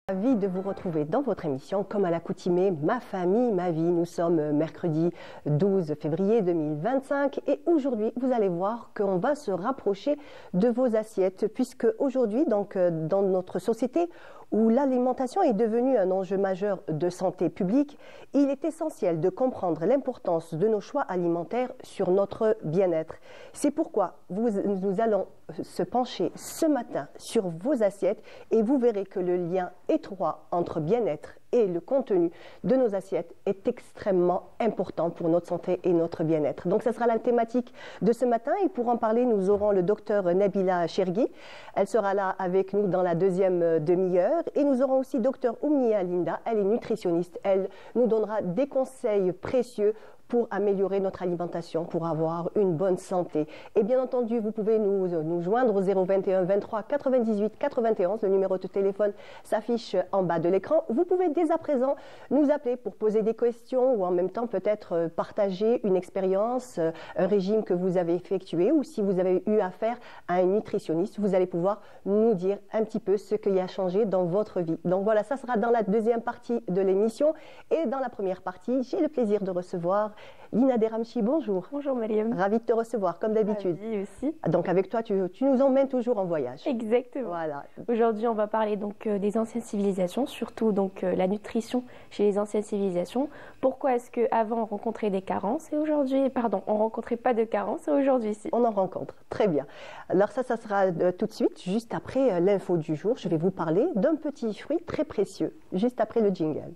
Ravi de vous retrouver dans votre émission, comme à l'accoutumée, Ma famille, ma vie. Nous sommes mercredi 12 février 2025 et aujourd'hui, vous allez voir qu'on va se rapprocher de vos assiettes puisque aujourd'hui, donc, dans notre société où l'alimentation est devenue un enjeu majeur de santé publique, il est essentiel de comprendre l'importance de nos choix alimentaires sur notre bien-être. C'est pourquoi nous allons se pencher ce matin sur vos assiettes et vous verrez que le lien étroit entre bien-être et le contenu de nos assiettes est extrêmement important pour notre santé et notre bien-être. Donc, ce sera la thématique de ce matin et pour en parler, nous aurons le docteur Nabila Chergui. Elle sera là avec nous dans la deuxième demi-heure et nous aurons aussi docteur Oumnia Linda. Elle est nutritionniste. Elle nous donnera des conseils précieux pour améliorer notre alimentation, pour avoir une bonne santé. Et bien entendu, vous pouvez nous joindre au 021 23 98 91. Le numéro de téléphone s'affiche en bas de l'écran. Vous pouvez dès à présent nous appeler pour poser des questions ou en même temps peut-être partager une expérience, un régime que vous avez effectué ou si vous avez eu affaire à un nutritionniste, vous allez pouvoir nous dire un petit peu ce qui a changé dans votre vie. Donc voilà, ça sera dans la deuxième partie de l'émission. Et dans la première partie, j'ai le plaisir de recevoir Lina Deramchi, bonjour. Bonjour Mariam. Ravie de te recevoir, comme d'habitude. Ravie aussi. Donc avec toi, tu nous emmènes toujours en voyage. Exactement. Voilà. Aujourd'hui, on va parler donc des anciennes civilisations, surtout donc la nutrition chez les anciennes civilisations. Pourquoi est-ce qu'avant on rencontrait des carences et aujourd'hui, pardon, on rencontrait pas de carences et aujourd'hui si. On en rencontre, très bien. Alors ça sera tout de suite, juste après l'info du jour. Je vais vous parler d'un petit fruit très précieux, juste après le jingle.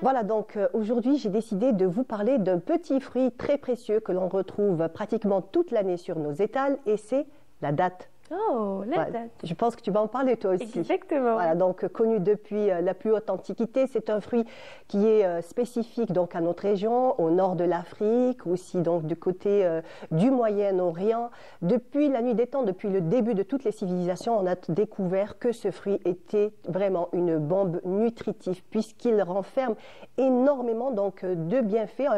Voilà, donc aujourd'hui, j'ai décidé de vous parler d'un petit fruit très précieux que l'on retrouve pratiquement toute l'année sur nos étals et c'est la date. Oh, la date. Je pense que tu vas en parler toi aussi. Exactement. Voilà, donc connu depuis la plus haute antiquité, c'est un fruit qui est spécifique donc à notre région, au nord de l'Afrique, aussi donc du côté du Moyen-Orient. Depuis la nuit des temps, depuis le début de toutes les civilisations, on a découvert que ce fruit était vraiment une bombe nutritive puisqu'il renferme énormément donc de bienfaits,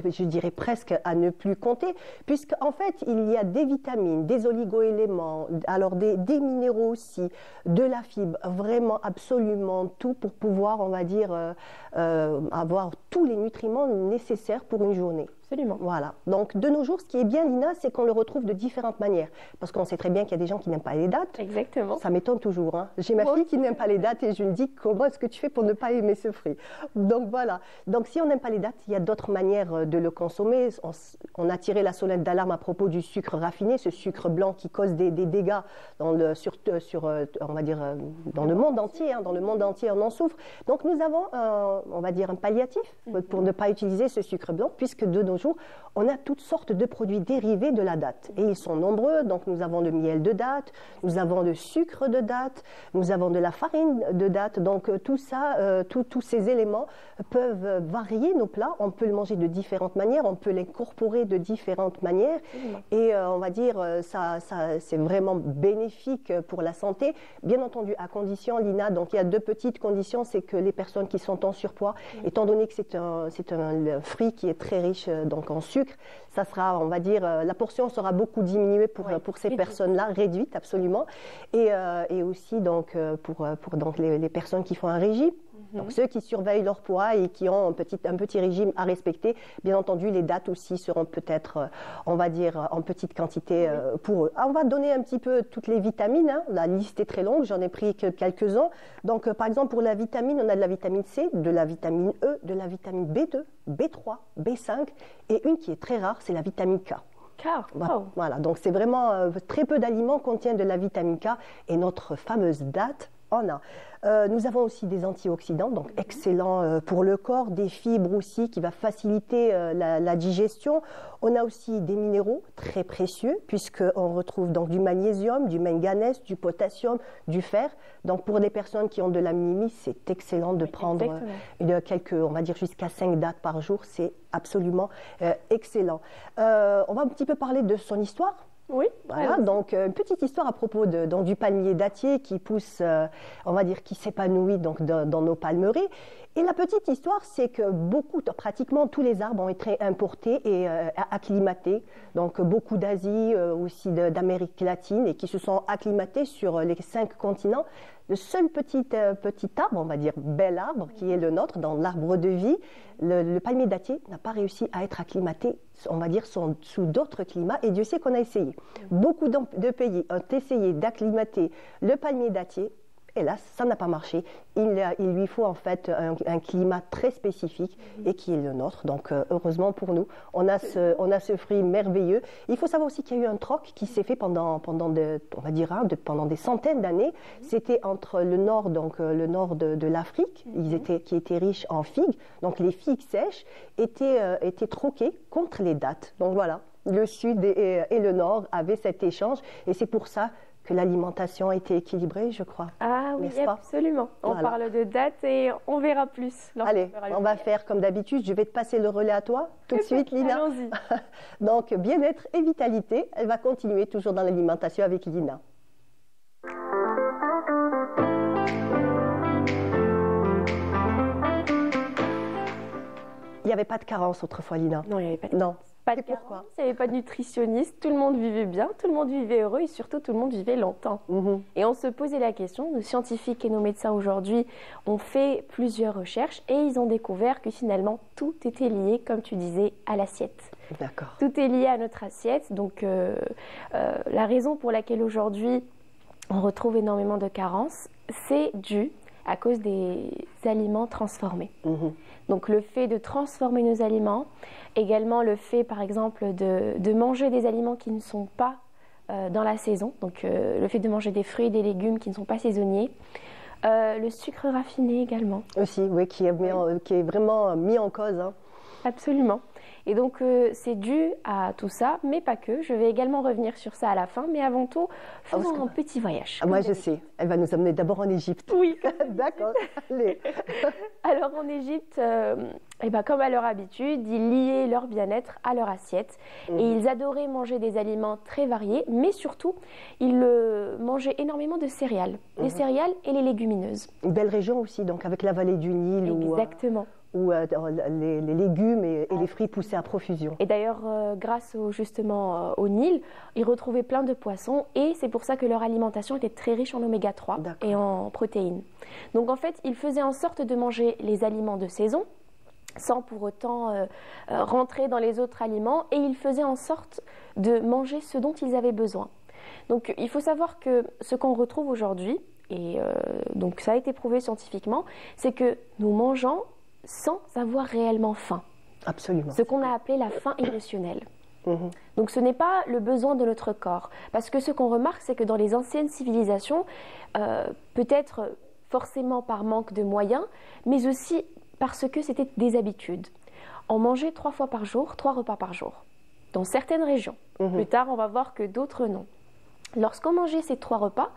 je dirais presque à ne plus compter, puisqu'en fait il y a des vitamines, des oligo-éléments, alors des minéraux aussi, de la fibre, vraiment absolument tout pour pouvoir, on va dire, avoir tous les nutriments nécessaires pour une journée. Absolument. Voilà. Donc, de nos jours, ce qui est bien, Lina, c'est qu'on le retrouve de différentes manières. Parce qu'on sait très bien qu'il y a des gens qui n'aiment pas les dattes. Exactement. Ça m'étonne toujours. Hein. J'ai ma fille qui n'aime pas les dattes et je me dis, comment est-ce que tu fais pour ne pas aimer ce fruit? Donc, voilà. Donc, si on n'aime pas les dattes, il y a d'autres manières de le consommer. On a tiré la sonnette d'alarme à propos du sucre raffiné, ce sucre blanc qui cause des dégâts on va dire, dans le monde entier. Hein. Dans le monde entier, on en souffre. Donc, nous avons, on va dire, un palliatif pour ne pas utiliser ce sucre blanc, puisque de nos jours, on a toutes sortes de produits dérivés de la date. Et ils sont nombreux. Donc, nous avons le miel de date, nous avons le sucre de date, nous avons de la farine de date. Donc, tout ça, tous ces éléments peuvent varier nos plats. On peut le manger de différentes manières, on peut l'incorporer de différentes manières. Et on va dire, ça c'est vraiment bénéfique pour la santé. Bien entendu, à condition, Lina, donc il y a deux petites conditions, c'est que les personnes qui sont en surpoids, étant donné que c'est un fruit qui est très riche donc en sucre, ça sera, on va dire, la portion sera beaucoup diminuée pour ces personnes-là, réduite absolument, et aussi donc pour donc les personnes qui font un régime. Donc ceux qui surveillent leur poids et qui ont un petit régime à respecter, bien entendu, les dates aussi seront peut-être, on va dire, en petite quantité pour eux. Alors, on va donner un petit peu toutes les vitamines. Hein. La liste est très longue, j'en ai pris quelques-uns. Donc, par exemple, pour la vitamine, on a de la vitamine C, de la vitamine E, de la vitamine B2, B3, B5 et une qui est très rare, c'est la vitamine K. Voilà, donc c'est vraiment très peu d'aliments contiennent de la vitamine K et notre fameuse date en a. Nous avons aussi des antioxydants, donc excellents pour le corps, des fibres aussi qui va faciliter la digestion. On a aussi des minéraux très précieux puisqu'on retrouve donc du magnésium, du manganèse, du potassium, du fer. Donc pour les personnes qui ont de l'anémie, c'est excellent de prendre on va dire jusqu'à 5 dattes par jour. C'est absolument excellent. On va un petit peu parler de son histoire. Oui. Voilà, donc une petite histoire à propos du palmier dattier qui pousse, on va dire, qui s'épanouit donc dans nos palmeries. Et la petite histoire, c'est que pratiquement tous les arbres ont été importés et acclimatés. Donc beaucoup d'Asie, aussi d'Amérique latine, et qui se sont acclimatés sur les 5 continents. Le seul petit arbre, on va dire bel arbre, qui est le nôtre, dans l'arbre de vie, le palmier dattier n'a pas réussi à être acclimaté, on va dire, sous d'autres climats. Et Dieu sait qu'on a essayé. Beaucoup de pays ont essayé d'acclimater le palmier dattier. Hélas, ça n'a pas marché. Il lui faut en fait un climat très spécifique et qui est le nôtre. Donc heureusement pour nous, on a ce fruit merveilleux. Il faut savoir aussi qu'il y a eu un troc qui s'est fait pendant des centaines d'années. C'était entre le nord, le nord de l'Afrique, qui était riche en figues. Donc les figues sèches étaient troquées contre les dattes. Donc voilà, le sud et le nord avaient cet échange et c'est pour ça que l'alimentation a été équilibrée, je crois. Ah oui, absolument. On parle de dates et on verra plus. Allez, on va faire comme d'habitude. Je vais te passer le relais à toi tout de suite, Lina. Allons-y. Donc, bien-être et vitalité, elle va continuer toujours dans l'alimentation avec Lina. Il n'y avait pas de carence autrefois, Lina. Non, il n'y avait pas de carence. Pas de carence, il n'y avait pas de nutritionniste, tout le monde vivait bien, tout le monde vivait heureux et surtout tout le monde vivait longtemps. Et on se posait la question, nos scientifiques et nos médecins aujourd'hui ont fait plusieurs recherches et ils ont découvert que finalement tout était lié, comme tu disais, à l'assiette. D'accord. Tout est lié à notre assiette, donc la raison pour laquelle aujourd'hui on retrouve énormément de carences, c'est dû à cause des aliments transformés. Donc le fait de transformer nos aliments, également le fait par exemple de manger des aliments qui ne sont pas dans la saison, donc le fait de manger des fruits et des légumes qui ne sont pas saisonniers, le sucre raffiné également. Aussi, oui, qui est vraiment mis en cause. Hein. Absolument. Et donc, c'est dû à tout ça, mais pas que. Je vais également revenir sur ça à la fin, mais avant tout, faisons un petit voyage. Moi, je sais. Elle va nous emmener d'abord en Égypte. Oui. D'accord. Allez. Alors, en Égypte, comme à leur habitude, ils liaient leur bien-être à leur assiette. Et ils adoraient manger des aliments très variés, mais surtout, ils mangeaient énormément de céréales. Les céréales et les légumineuses. Une belle région aussi, donc avec la vallée du Nil. Exactement. Où les légumes et les fruits poussaient à profusion. Et d'ailleurs, grâce justement au Nil, ils retrouvaient plein de poissons et c'est pour ça que leur alimentation était très riche en oméga 3 et en protéines. Donc en fait, ils faisaient en sorte de manger les aliments de saison sans pour autant rentrer dans les autres aliments et ils faisaient en sorte de manger ce dont ils avaient besoin. Donc il faut savoir que ce qu'on retrouve aujourd'hui, et donc ça a été prouvé scientifiquement, c'est que nous mangeons sans avoir réellement faim. Absolument. Ce qu'on a appelé la faim émotionnelle. Donc ce n'est pas le besoin de notre corps. Parce que ce qu'on remarque, c'est que dans les anciennes civilisations, peut-être forcément par manque de moyens, mais aussi parce que c'était des habitudes. On mangeait 3 fois par jour, 3 repas par jour. Dans certaines régions. Plus tard, on va voir que d'autres non. Lorsqu'on mangeait ces 3 repas,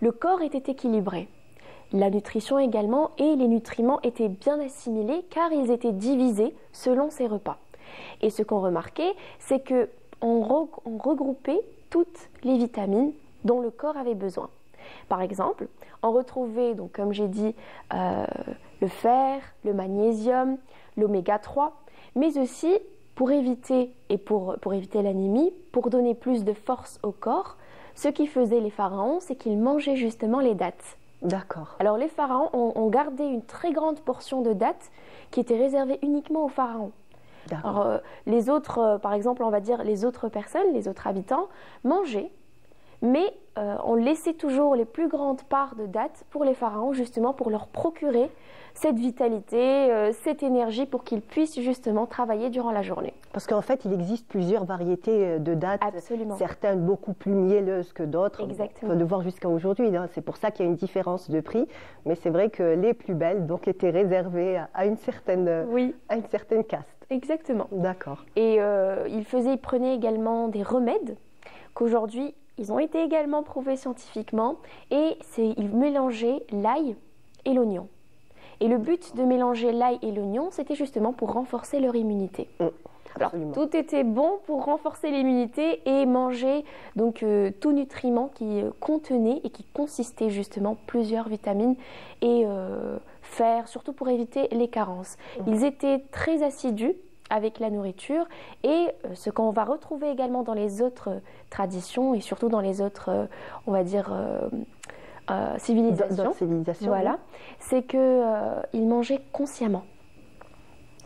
le corps était équilibré. La nutrition également et les nutriments étaient bien assimilés car ils étaient divisés selon ces repas. Et ce qu'on remarquait, c'est qu'on regroupait toutes les vitamines dont le corps avait besoin. Par exemple, on retrouvait, donc, comme j'ai dit, le fer, le magnésium, l'oméga 3, mais aussi pour éviter l'anémie, pour donner plus de force au corps, ce qu'ils faisaient les pharaons, c'est qu'ils mangeaient justement les dattes. D'accord. Alors les pharaons ont gardé une très grande portion de dattes qui était réservée uniquement aux pharaons. Alors, les autres, par exemple, on va dire les autres personnes, les autres habitants, mangeaient, mais on laissait toujours les plus grandes parts de dattes pour les pharaons, justement pour leur procurer cette vitalité, cette énergie pour qu'ils puissent justement travailler durant la journée. Parce qu'en fait, il existe plusieurs variétés de dattes. Absolument. Certaines beaucoup plus mielleuses que d'autres. Exactement. On peut le voir jusqu'à aujourd'hui. Hein. C'est pour ça qu'il y a une différence de prix. Mais c'est vrai que les plus belles donc, étaient réservées à une certaine caste. Exactement. D'accord. Et ils prenaient également des remèdes qu'aujourd'hui, ils ont été également prouvés scientifiquement. Et ils mélangeaient l'ail et l'oignon. Et le but de mélanger l'ail et l'oignon, c'était justement pour renforcer leur immunité. Alors, tout était bon pour renforcer l'immunité et manger donc tout nutriment qui contenait et qui consistait justement plusieurs vitamines et fer, surtout pour éviter les carences. Ils étaient très assidus avec la nourriture et ce qu'on va retrouver également dans les autres traditions et surtout dans les autres, on va dire, civilisations, voilà, c'est qu'ils mangeaient consciemment,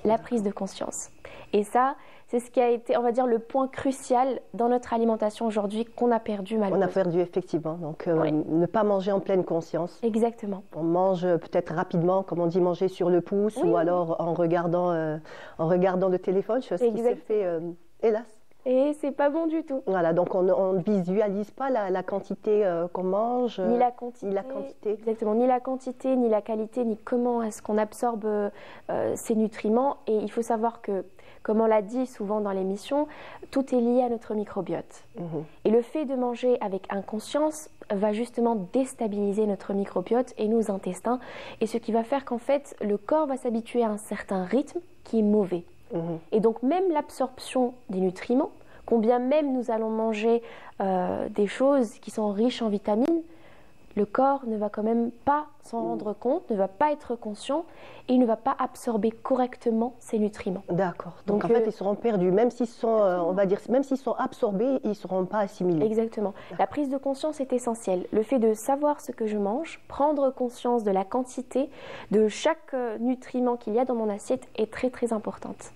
la prise de conscience. Et ça, c'est ce qui a été, on va dire, le point crucial dans notre alimentation aujourd'hui qu'on a perdu malheureusement. On a perdu effectivement, donc ne pas manger en pleine conscience. Exactement. On mange peut-être rapidement, comme on dit, manger sur le pouce ou alors en regardant le téléphone, chose qui se fait, hélas. Et c'est pas bon du tout. Voilà, donc on ne visualise pas la quantité qu'on mange. Ni la quantité. Exactement, ni la quantité, ni la qualité, ni comment est-ce qu'on absorbe ces nutriments. Et il faut savoir que, comme on l'a dit souvent dans l'émission, tout est lié à notre microbiote. Et le fait de manger avec inconscience va justement déstabiliser notre microbiote et nos intestins. Et ce qui va faire qu'en fait, le corps va s'habituer à un certain rythme qui est mauvais. Et donc même l'absorption des nutriments, combien même nous allons manger des choses qui sont riches en vitamines, le corps ne va quand même pas s'en rendre compte, ne va pas être conscient et il ne va pas absorber correctement ces nutriments. D'accord. Donc en fait, ils seront perdus. Même s'ils sont, on va dire, même s'ils sont absorbés, ils ne seront pas assimilés. Exactement. La prise de conscience est essentielle. Le fait de savoir ce que je mange, prendre conscience de la quantité de chaque nutriment qu'il y a dans mon assiette est très très importante.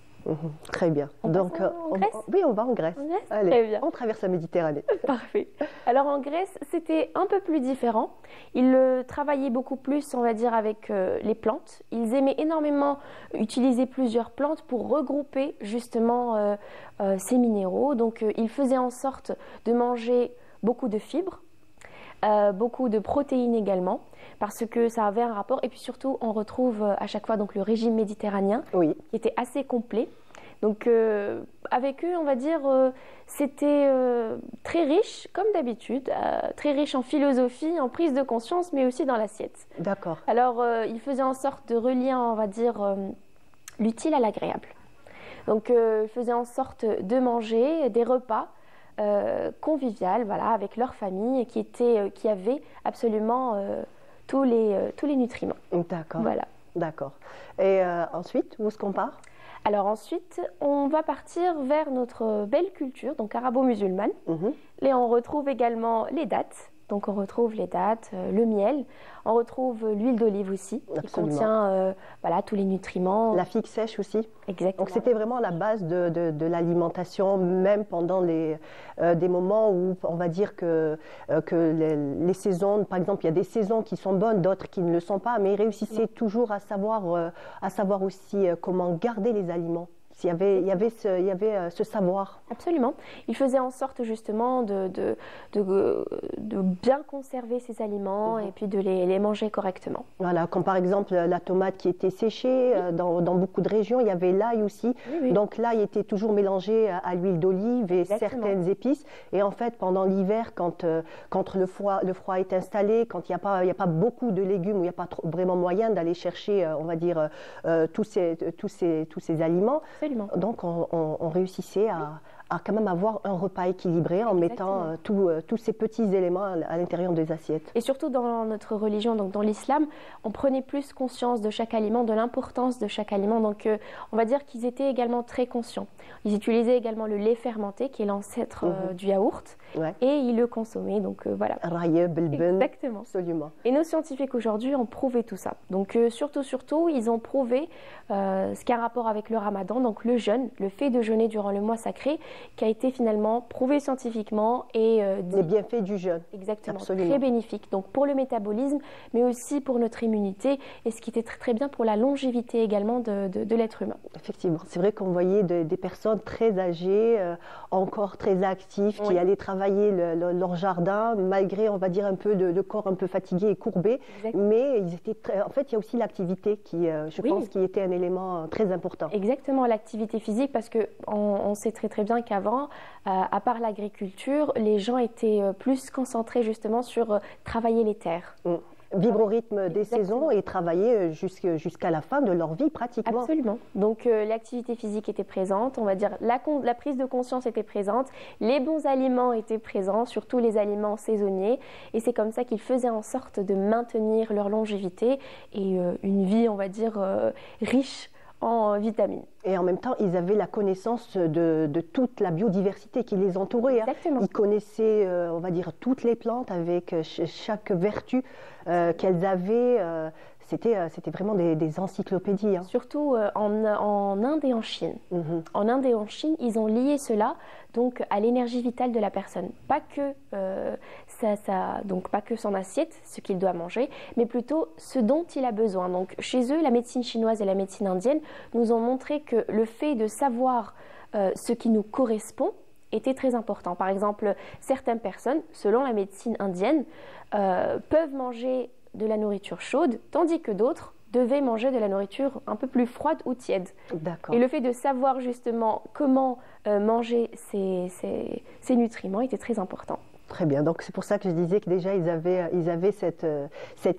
Très bien. Donc, en Grèce ? Oui, on va en Grèce. Allez, très bien. On traverse la Méditerranée. Parfait. Alors en Grèce, c'était un peu plus différent. Ils travaillaient beaucoup plus, on va dire, avec les plantes. Ils aimaient énormément utiliser plusieurs plantes pour regrouper justement ces minéraux. Donc ils faisaient en sorte de manger beaucoup de fibres, beaucoup de protéines également, parce que ça avait un rapport. Et puis surtout, on retrouve à chaque fois donc, le régime méditerranéen, qui était assez complet. Donc avec eux, on va dire, c'était très riche, comme d'habitude, très riche en philosophie, en prise de conscience, mais aussi dans l'assiette. D'accord. Alors, ils faisaient en sorte de relier, on va dire, l'utile à l'agréable. Donc, ils faisaient en sorte de manger des repas convivial, voilà, avec leur famille qui avait absolument tous les nutriments. D'accord. Voilà. D'accord. Et ensuite, où est-ce qu'on part ? Alors ensuite, on va partir vers notre belle culture, donc arabo-musulmane. Et on retrouve également les dattes. Donc on retrouve les dattes, le miel, on retrouve l'huile d'olive aussi, qui contient voilà, tous les nutriments. La figue sèche aussi. Exactement. Donc c'était vraiment la base de l'alimentation, même pendant des moments où on va dire que les saisons, par exemple, il y a des saisons qui sont bonnes, d'autres qui ne le sont pas, mais ils réussissaient toujours à savoir aussi comment garder les aliments. Il y avait ce savoir. Absolument. Il faisait en sorte justement de bien conserver ces aliments et puis de les manger correctement. Voilà, comme par exemple la tomate qui était séchée, dans beaucoup de régions, il y avait l'ail aussi. Donc l'ail était toujours mélangé à l'huile d'olive et certaines épices. Et en fait, pendant l'hiver, quand le froid est installé, quand il n'y a pas beaucoup de légumes, où il n'y a pas vraiment moyen d'aller chercher, on va dire, tous ces aliments, donc on réussissait à quand même avoir un repas équilibré en mettant tous ces petits éléments à l'intérieur des assiettes. Et surtout dans notre religion, donc dans l'islam, on prenait plus conscience de chaque aliment, de l'importance de chaque aliment. Donc on va dire qu'ils étaient également très conscients. Ils utilisaient également le lait fermenté, qui est l'ancêtre du yaourt, et ils le consommaient. Donc voilà. Raye, belben. Exactement. Absolument. Et nos scientifiques aujourd'hui ont prouvé tout ça. Donc surtout, ils ont prouvé ce qui a un rapport avec le ramadan, donc le jeûne, le fait de jeûner durant le mois sacré, qui a été finalement prouvé scientifiquement et les bienfaits du jeûne. Exactement, absolument. Très bénéfique. Donc pour le métabolisme, mais aussi pour notre immunité, et ce qui était très très bien pour la longévité également de l'être humain. Effectivement, c'est vrai qu'on voyait des personnes très âgées, encore très actives, qui allaient travailler leur jardin, malgré, on va dire, un peu le corps un peu fatigué et courbé. Mais ils étaient en fait, il y a aussi l'activité qui, je pense, qui était un élément très important. Exactement, l'activité physique, parce qu'on sait très très bien qu'avant, à part l'agriculture, les gens étaient plus concentrés justement sur travailler les terres. Vivre au rythme des saisons et travailler jusqu'à la fin de leur vie pratiquement. Absolument. Donc l'activité physique était présente, on va dire la prise de conscience était présente, les bons aliments étaient présents, surtout les aliments saisonniers, et c'est comme ça qu'ils faisaient en sorte de maintenir leur longévité et une vie, on va dire, riche en vitamines. Et en même temps, ils avaient la connaissance de toute la biodiversité qui les entourait. Exactement. Ils connaissaient, on va dire, toutes les plantes avec chaque vertu qu'elles avaient. C'était vraiment des encyclopédies. Surtout en Inde et en Chine. En Inde et en Chine, ils ont lié cela donc à l'énergie vitale de la personne. Pas que donc pas que son assiette, ce qu'il doit manger, mais plutôt ce dont il a besoin. Donc chez eux, la médecine chinoise et la médecine indienne nous ont montré que le fait de savoir ce qui nous correspond était très important. Par exemple, certaines personnes, selon la médecine indienne, peuvent manger de la nourriture chaude, tandis que d'autres devaient manger de la nourriture un peu plus froide ou tiède. D'accord. Et le fait de savoir justement comment manger ces nutriments était très important. Très bien, donc c'est pour ça que je disais que déjà ils avaient cette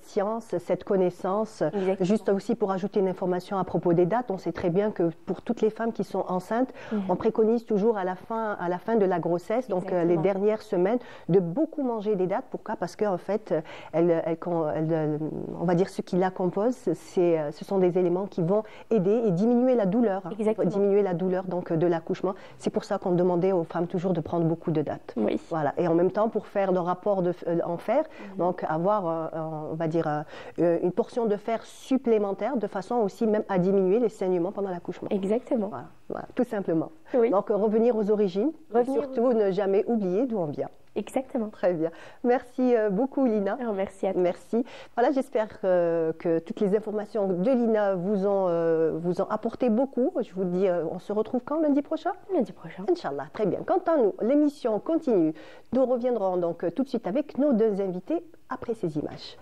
science, cette connaissance. Exactement. Juste aussi pour ajouter une information à propos des dates, on sait très bien que pour toutes les femmes qui sont enceintes, on préconise toujours à la fin de la grossesse, donc les dernières semaines, de beaucoup manger des dates. Pourquoi? Parce qu'en fait, on va dire ce qui la compose, ce sont des éléments qui vont aider et diminuer la douleur, diminuer la douleur donc de l'accouchement. C'est pour ça qu'on demandait aux femmes toujours de prendre beaucoup de dates. Oui. Voilà. Et en même temps, pour faire le rapport en fer, donc avoir, on va dire, une portion de fer supplémentaire, de façon aussi même à diminuer les saignements pendant l'accouchement. Exactement. Voilà, tout simplement. Oui. Donc revenir aux origines, surtout ne jamais oublier d'où on vient. Exactement. Très bien. Merci beaucoup, Lina. Alors, merci à toi. Merci. Voilà, j'espère que toutes les informations de Lina vous ont apporté beaucoup. Je vous dis, on se retrouve quand, lundi prochain? Lundi prochain. Inch'Allah, très bien. Quant à nous, l'émission continue. Nous reviendrons donc tout de suite avec nos deux invités après ces images.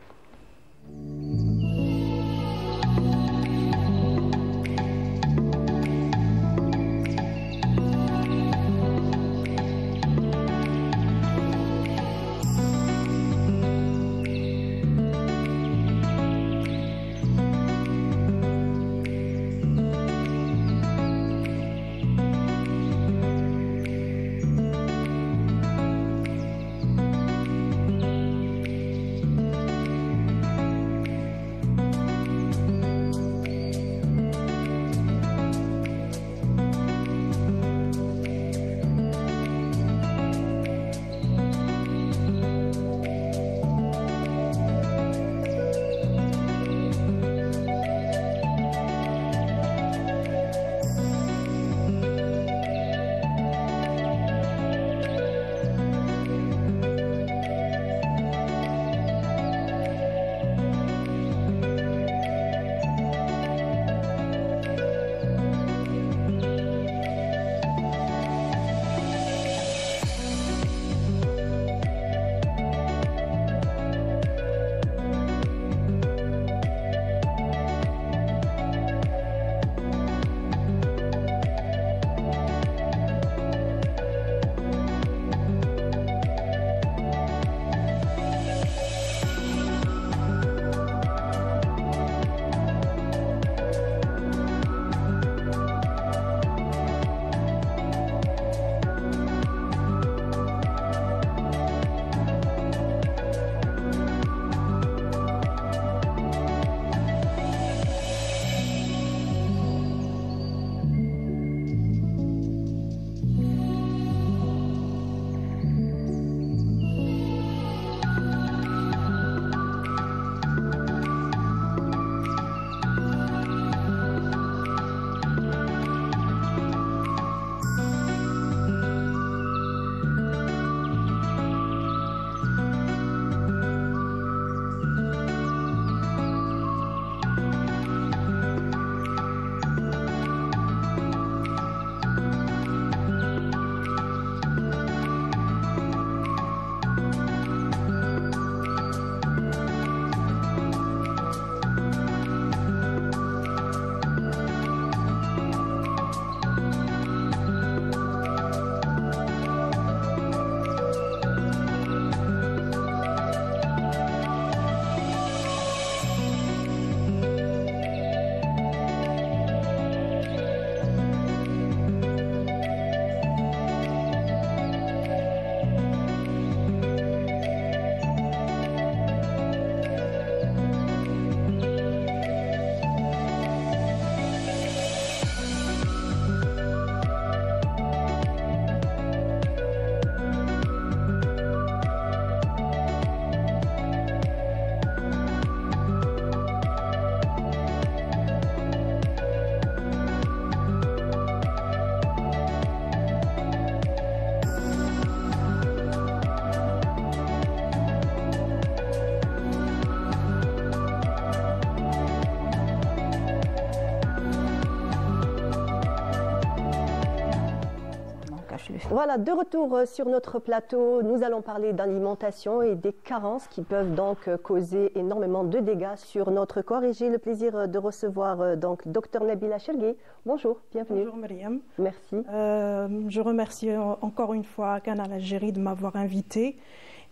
je le fais. Voilà, de retour sur notre plateau, nous allons parler d'alimentation et des carences qui peuvent donc causer énormément de dégâts sur notre corps. Et j'ai le plaisir de recevoir donc Dr Nabila Chergui. Bonjour, bienvenue. Bonjour Myriam. Merci. Je remercie encore une fois Canal Algérie de m'avoir invitée.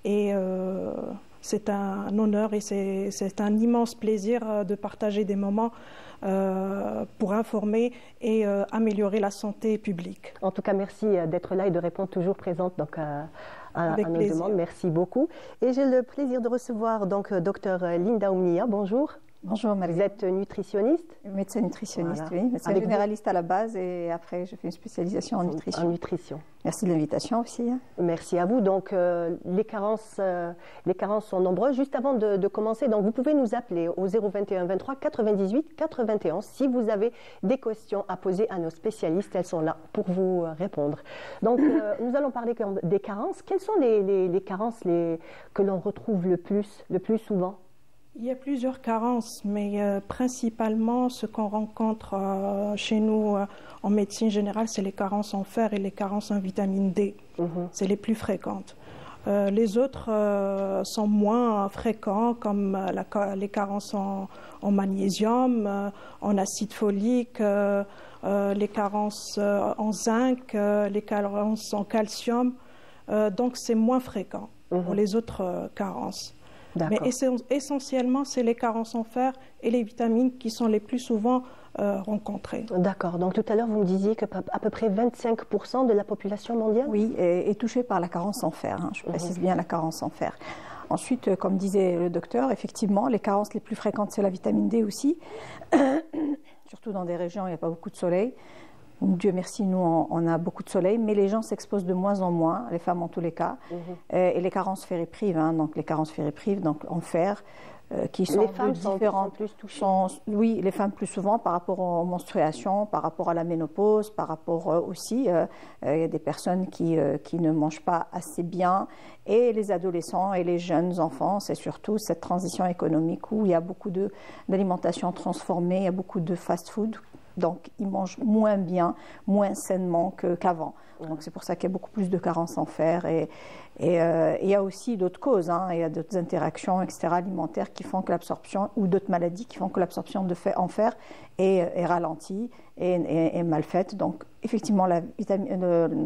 Et c'est un honneur et c'est un immense plaisir de partager des moments pour informer et améliorer la santé publique. En tout cas, merci d'être là et de répondre toujours présente donc, à nos demandes. Merci beaucoup. Et j'ai le plaisir de recevoir donc Dr Linda Oumnia. Bonjour. Bonjour Marie. Vous êtes nutritionniste? Médecin nutritionniste, voilà. Oui. Médecin généraliste à la base et après j'ai fait une spécialisation en nutrition. En nutrition. Merci de l'invitation aussi. Merci à vous. Donc les carences sont nombreuses. Juste avant de commencer, donc vous pouvez nous appeler au 021 23 98 91 si vous avez des questions à poser à nos spécialistes. Elles sont là pour vous répondre. Donc nous allons parler des carences. Quelles sont les carences que l'on retrouve le plus souvent? Il y a plusieurs carences, mais principalement ce qu'on rencontre chez nous en médecine générale, c'est les carences en fer et les carences en vitamine D. C'est les plus fréquentes. Les autres sont moins fréquents, comme les carences en magnésium, en acide folique, les carences en zinc, les carences en calcium. Donc c'est moins fréquent pour les autres carences. Mais essentiellement, c'est les carences en fer et les vitamines qui sont les plus souvent rencontrées. D'accord. Donc tout à l'heure, vous me disiez qu'à peu près 25% de la population mondiale est touchée par la carence en fer. Hein. Je précise bien la carence en fer. Ensuite, comme disait le docteur, effectivement, les carences les plus fréquentes, c'est la vitamine D aussi. Surtout dans des régions où il n'y a pas beaucoup de soleil. Dieu merci, nous, on a beaucoup de soleil, mais les gens s'exposent de moins en moins, les femmes en tous les cas, et les carences ferriprives, hein, donc les carences ferriprives, donc en fer, qui sont les femmes différentes. Sont plus touchées. Oui, les femmes plus souvent par rapport aux menstruations, par rapport à la ménopause, par rapport aussi, il y a des personnes qui ne mangent pas assez bien, et les adolescents et les jeunes enfants, c'est surtout cette transition économique où il y a beaucoup d'alimentation transformée, il y a beaucoup de fast-food. Donc, ils mangent moins bien, moins sainement qu'avant. Donc, c'est pour ça qu'il y a beaucoup plus de carences en fer. Et il y a aussi d'autres causes. Hein. Il y a d'autres interactions, etc., alimentaires qui font que l'absorption, ou d'autres maladies qui font que l'absorption en fer est ralentie et mal faite. Donc, effectivement, la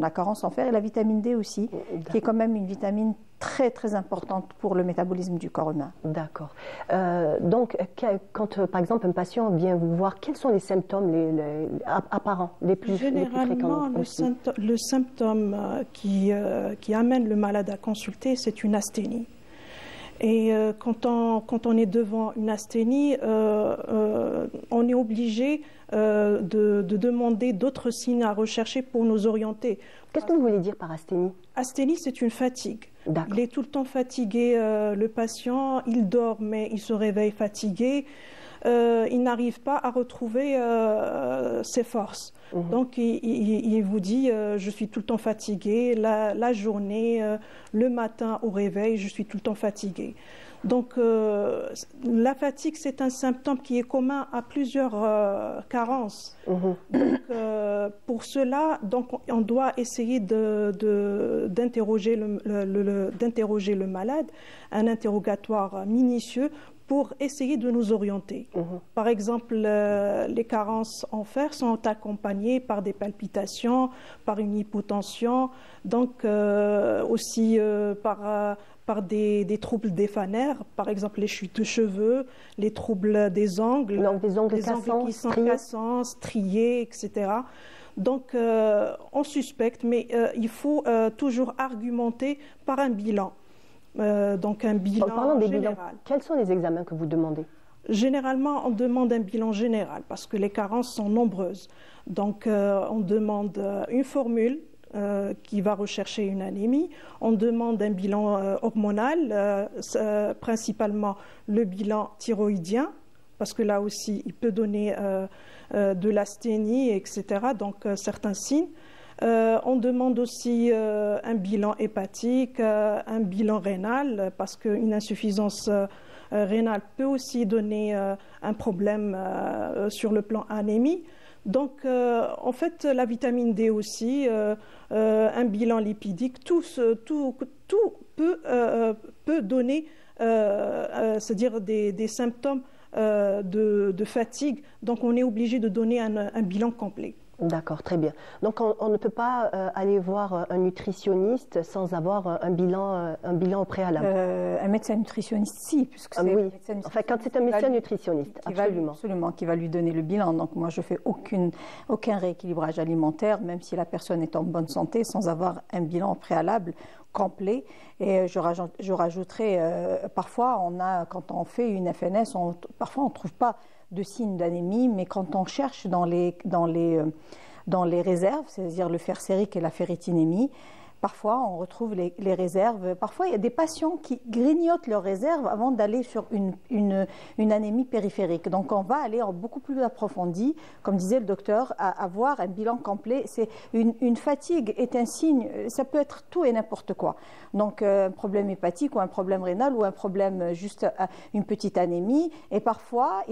carence en fer et la vitamine D aussi, qui est quand même une vitamine très, très importante pour le métabolisme du corps humain. D'accord. Donc, quand, par exemple, un patient vient vous voir, quels sont les symptômes apparents, les plus fréquents? Généralement, le symptôme qui amène le malade à consulter, c'est une asthénie. Et quand on est devant une asthénie, on est obligé de demander d'autres signes à rechercher pour nous orienter. Qu'est-ce que vous voulez dire par asthénie? Asthénie, c'est une fatigue. Il est tout le temps fatigué, le patient, il dort mais il se réveille fatigué, il n'arrive pas à retrouver ses forces. Donc il vous dit je suis tout le temps fatigué, la journée, le matin au réveil, je suis tout le temps fatigué. Donc la fatigue, c'est un symptôme qui est commun à plusieurs carences. Donc, pour cela, on doit essayer d'interroger le malade, un interrogatoire minutieux pour essayer de nous orienter. Par exemple, les carences en fer sont accompagnées par des palpitations, par une hypotension, donc aussi par des troubles des fanères, par exemple les chutes de cheveux, les troubles des ongles, donc des ongles qui sont cassants, striés, etc. Donc on suspecte, mais il faut toujours argumenter par un bilan. Donc un bilan en parlant des général. Bilans, quels sont les examens que vous demandez? Généralement, on demande un bilan général parce que les carences sont nombreuses. Donc on demande une formule qui va rechercher une anémie. On demande un bilan hormonal, principalement le bilan thyroïdien, parce que là aussi, il peut donner de l'asthénie, etc., donc certains signes. On demande aussi un bilan hépatique, un bilan rénal, parce qu'une insuffisance rénale peut aussi donner un problème sur le plan anémie. Donc, en fait, la vitamine D aussi, un bilan lipidique, tout peut donner, c'est-à-dire des symptômes de fatigue. Donc, on est obligé de donner un bilan complet. D'accord, très bien. Donc, on ne peut pas aller voir un nutritionniste sans avoir un bilan au préalable. Un médecin nutritionniste, si, puisque c'est oui. Enfin, quand c'est un médecin nutritionniste, absolument. Absolument, qui va lui donner le bilan. Donc, moi, je fais aucun rééquilibrage alimentaire, même si la personne est en bonne santé, sans avoir un bilan préalable complet. Et je rajouterai, parfois, quand on fait une FNS, parfois on ne trouve pas de signes d'anémie, mais quand on cherche dans les réserves, c'est-à-dire le fer sérique et la ferritinémie, parfois on retrouve les réserves. Parfois il y a des patients qui grignotent leurs réserves avant d'aller sur une anémie périphérique. Donc on va aller en beaucoup plus approfondi, comme disait le docteur, à avoir un bilan complet. C'est une fatigue est un signe, ça peut être tout et n'importe quoi. Donc un problème hépatique ou un problème rénal ou un problème juste une petite anémie. Et parfois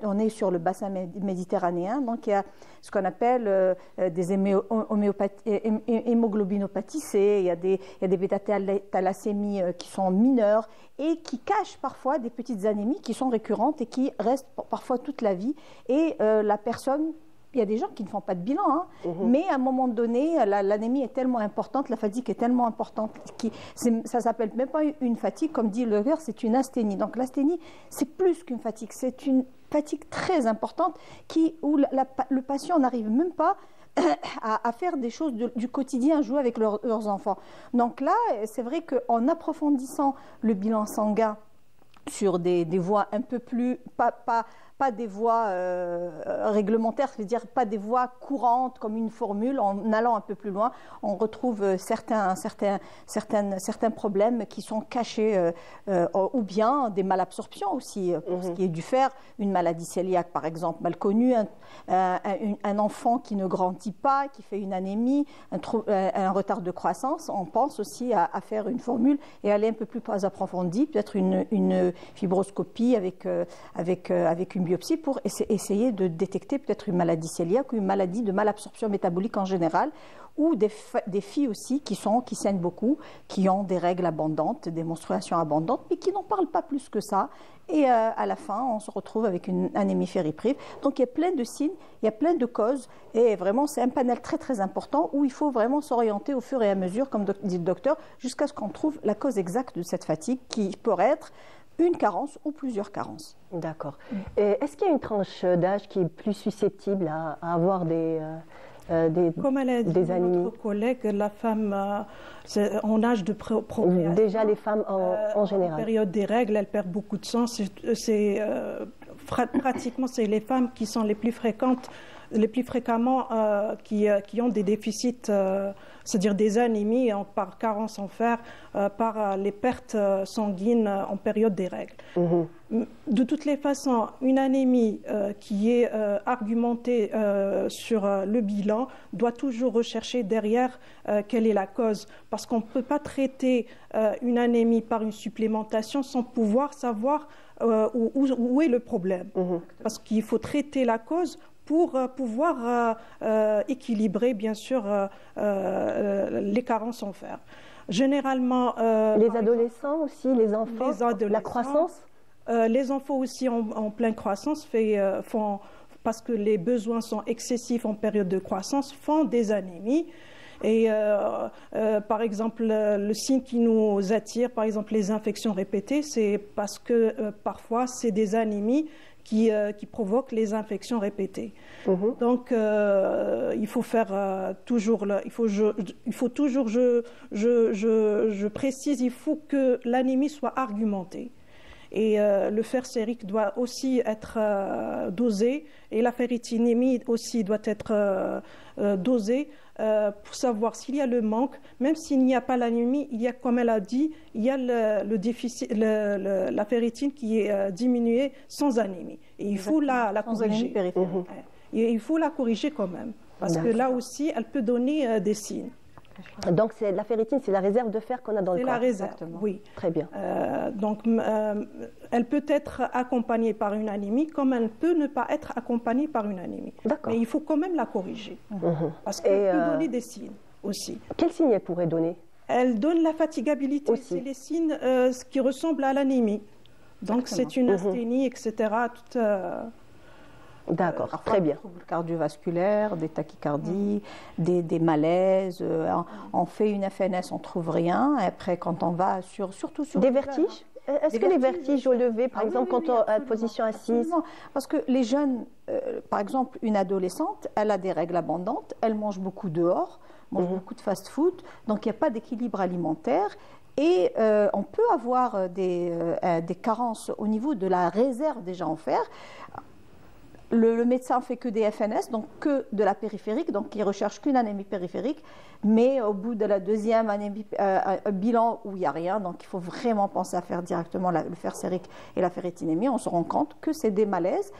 on est sur le bassin méditerranéen, donc il y a ce qu'on appelle des hémoglobinopathies. Il y a des bêta-thalassémies qui sont mineures et qui cachent parfois des petites anémies qui sont récurrentes et qui restent parfois toute la vie. Et la personne, il y a des gens qui ne font pas de bilan, mais à un moment donné, l'anémie est tellement importante, la fatigue est tellement importante, ça ne s'appelle même pas une fatigue, comme dit le docteur, c'est une asthénie. Donc l'asthénie, c'est plus qu'une fatigue, c'est une fatigue très importante où le patient n'arrive même pas à faire des choses du quotidien, à jouer avec leurs enfants. Donc là, c'est vrai qu'en approfondissant le bilan sanguin sur des voies un peu plus, pas des voies réglementaires, c'est-à-dire pas des voies courantes comme une formule, en allant un peu plus loin, on retrouve certains problèmes qui sont cachés, ou bien des malabsorptions aussi, pour ce qui est du fer, une maladie cœliaque par exemple mal connue, un enfant qui ne grandit pas, qui fait une anémie, un retard de croissance, on pense aussi à faire une formule et aller un peu plus approfondie, peut-être une fibroscopie avec une biopsie pour essayer de détecter peut-être une maladie cœliaque ou une maladie de malabsorption métabolique en général, ou des filles aussi qui saignent beaucoup, qui ont des règles abondantes, des menstruations abondantes, mais qui n'en parlent pas plus que ça. Et à la fin, on se retrouve avec une anémie ferriprive. Donc il y a plein de signes, il y a plein de causes, et vraiment c'est un panel très très important où il faut vraiment s'orienter au fur et à mesure, comme dit le docteur, jusqu'à ce qu'on trouve la cause exacte de cette fatigue qui pourrait être une carence ou plusieurs carences. D'accord. Est-ce qu'il y a une tranche d'âge qui est plus susceptible à avoir des comme elle a dit notre collègue, la femme en âge de procréation. Déjà les femmes en général. En période des règles, elles perdent beaucoup de sang. Pratiquement, c'est les femmes qui sont les plus fréquemment qui ont des déficits, c'est-à-dire des anémies par carence en fer, par les pertes sanguines en période des règles. De toutes les façons, une anémie qui est argumentée sur le bilan doit toujours rechercher derrière quelle est la cause, parce qu'on ne peut pas traiter une anémie par une supplémentation sans pouvoir savoir où est le problème. Parce qu'il faut traiter la cause pour pouvoir équilibrer, bien sûr les carences en fer. Généralement, les adolescents aussi, les enfants, la croissance. Les enfants aussi en pleine croissance font, parce que les besoins sont excessifs en période de croissance, font des anémies. Et par exemple, le signe qui nous attire, par exemple les infections répétées, c'est parce que parfois c'est des anémies qui provoquent les infections répétées. Donc il faut faire toujours, je précise, il faut que l'anémie soit argumentée. Et le fer sérique doit aussi être dosé, et la ferritinémie aussi doit être dosée pour savoir s'il y a le manque. Même s'il n'y a pas l'anémie, il y a, comme elle a dit, il y a le déficit, la ferritine qui est diminuée sans anémie. Et il faut la corriger. Et il faut la corriger quand même, parce que là aussi, elle peut donner des signes. Donc la ferritine, c'est la réserve de fer qu'on a dans le corps. C'est la réserve, exactement. Oui. Très bien. Donc elle peut être accompagnée par une anémie, comme elle peut ne pas être accompagnée par une anémie. D'accord. Mais il faut quand même la corriger, parce qu'elle peut donner des signes aussi. Quels signes elle pourrait donner? Elle donne la fatigabilité, c'est les signes qui ressemblent à l'anémie. Donc c'est une asthénie, etc. D'accord, très bien. Des troubles cardiovasculaires, des tachycardies, des malaises. On fait une FNS, on ne trouve rien. Après, quand on va surtout sur... Des vertiges? Est-ce que les vertiges au lever, par exemple, quand on est en position assise? Parce que les jeunes, par exemple, une adolescente, elle a des règles abondantes, elle mange beaucoup dehors, mange beaucoup de fast-food, donc il n'y a pas d'équilibre alimentaire. Et on peut avoir des carences au niveau de la réserve déjà en fer. Le médecin fait que des FNS, donc que de la périphérique, donc il recherche qu'une anémie périphérique, mais au bout de la deuxième anémie, bilan où il n'y a rien, donc il faut vraiment penser à faire directement le fer sérique et la ferritinémie. On se rend compte que c'est des malaises,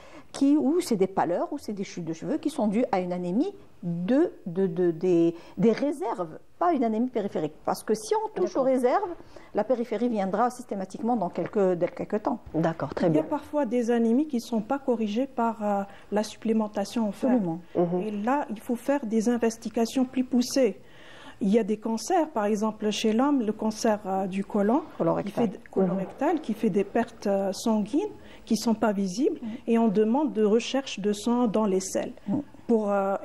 ou c'est des pâleurs, ou c'est des chutes de cheveux qui sont dues à une anémie des réserves, pas une anémie périphérique. Parce que si on touche aux réserves, la périphérie viendra systématiquement dans quelques temps. D'accord, très bien. Il y a parfois des anémies qui ne sont pas corrigées par la supplémentation en fer. Et là, il faut faire des investigations plus poussées. Il y a des cancers, par exemple chez l'homme, le cancer du côlon colorectal qui fait des pertes sanguines qui ne sont pas visibles et on demande de recherche de sang dans les selles.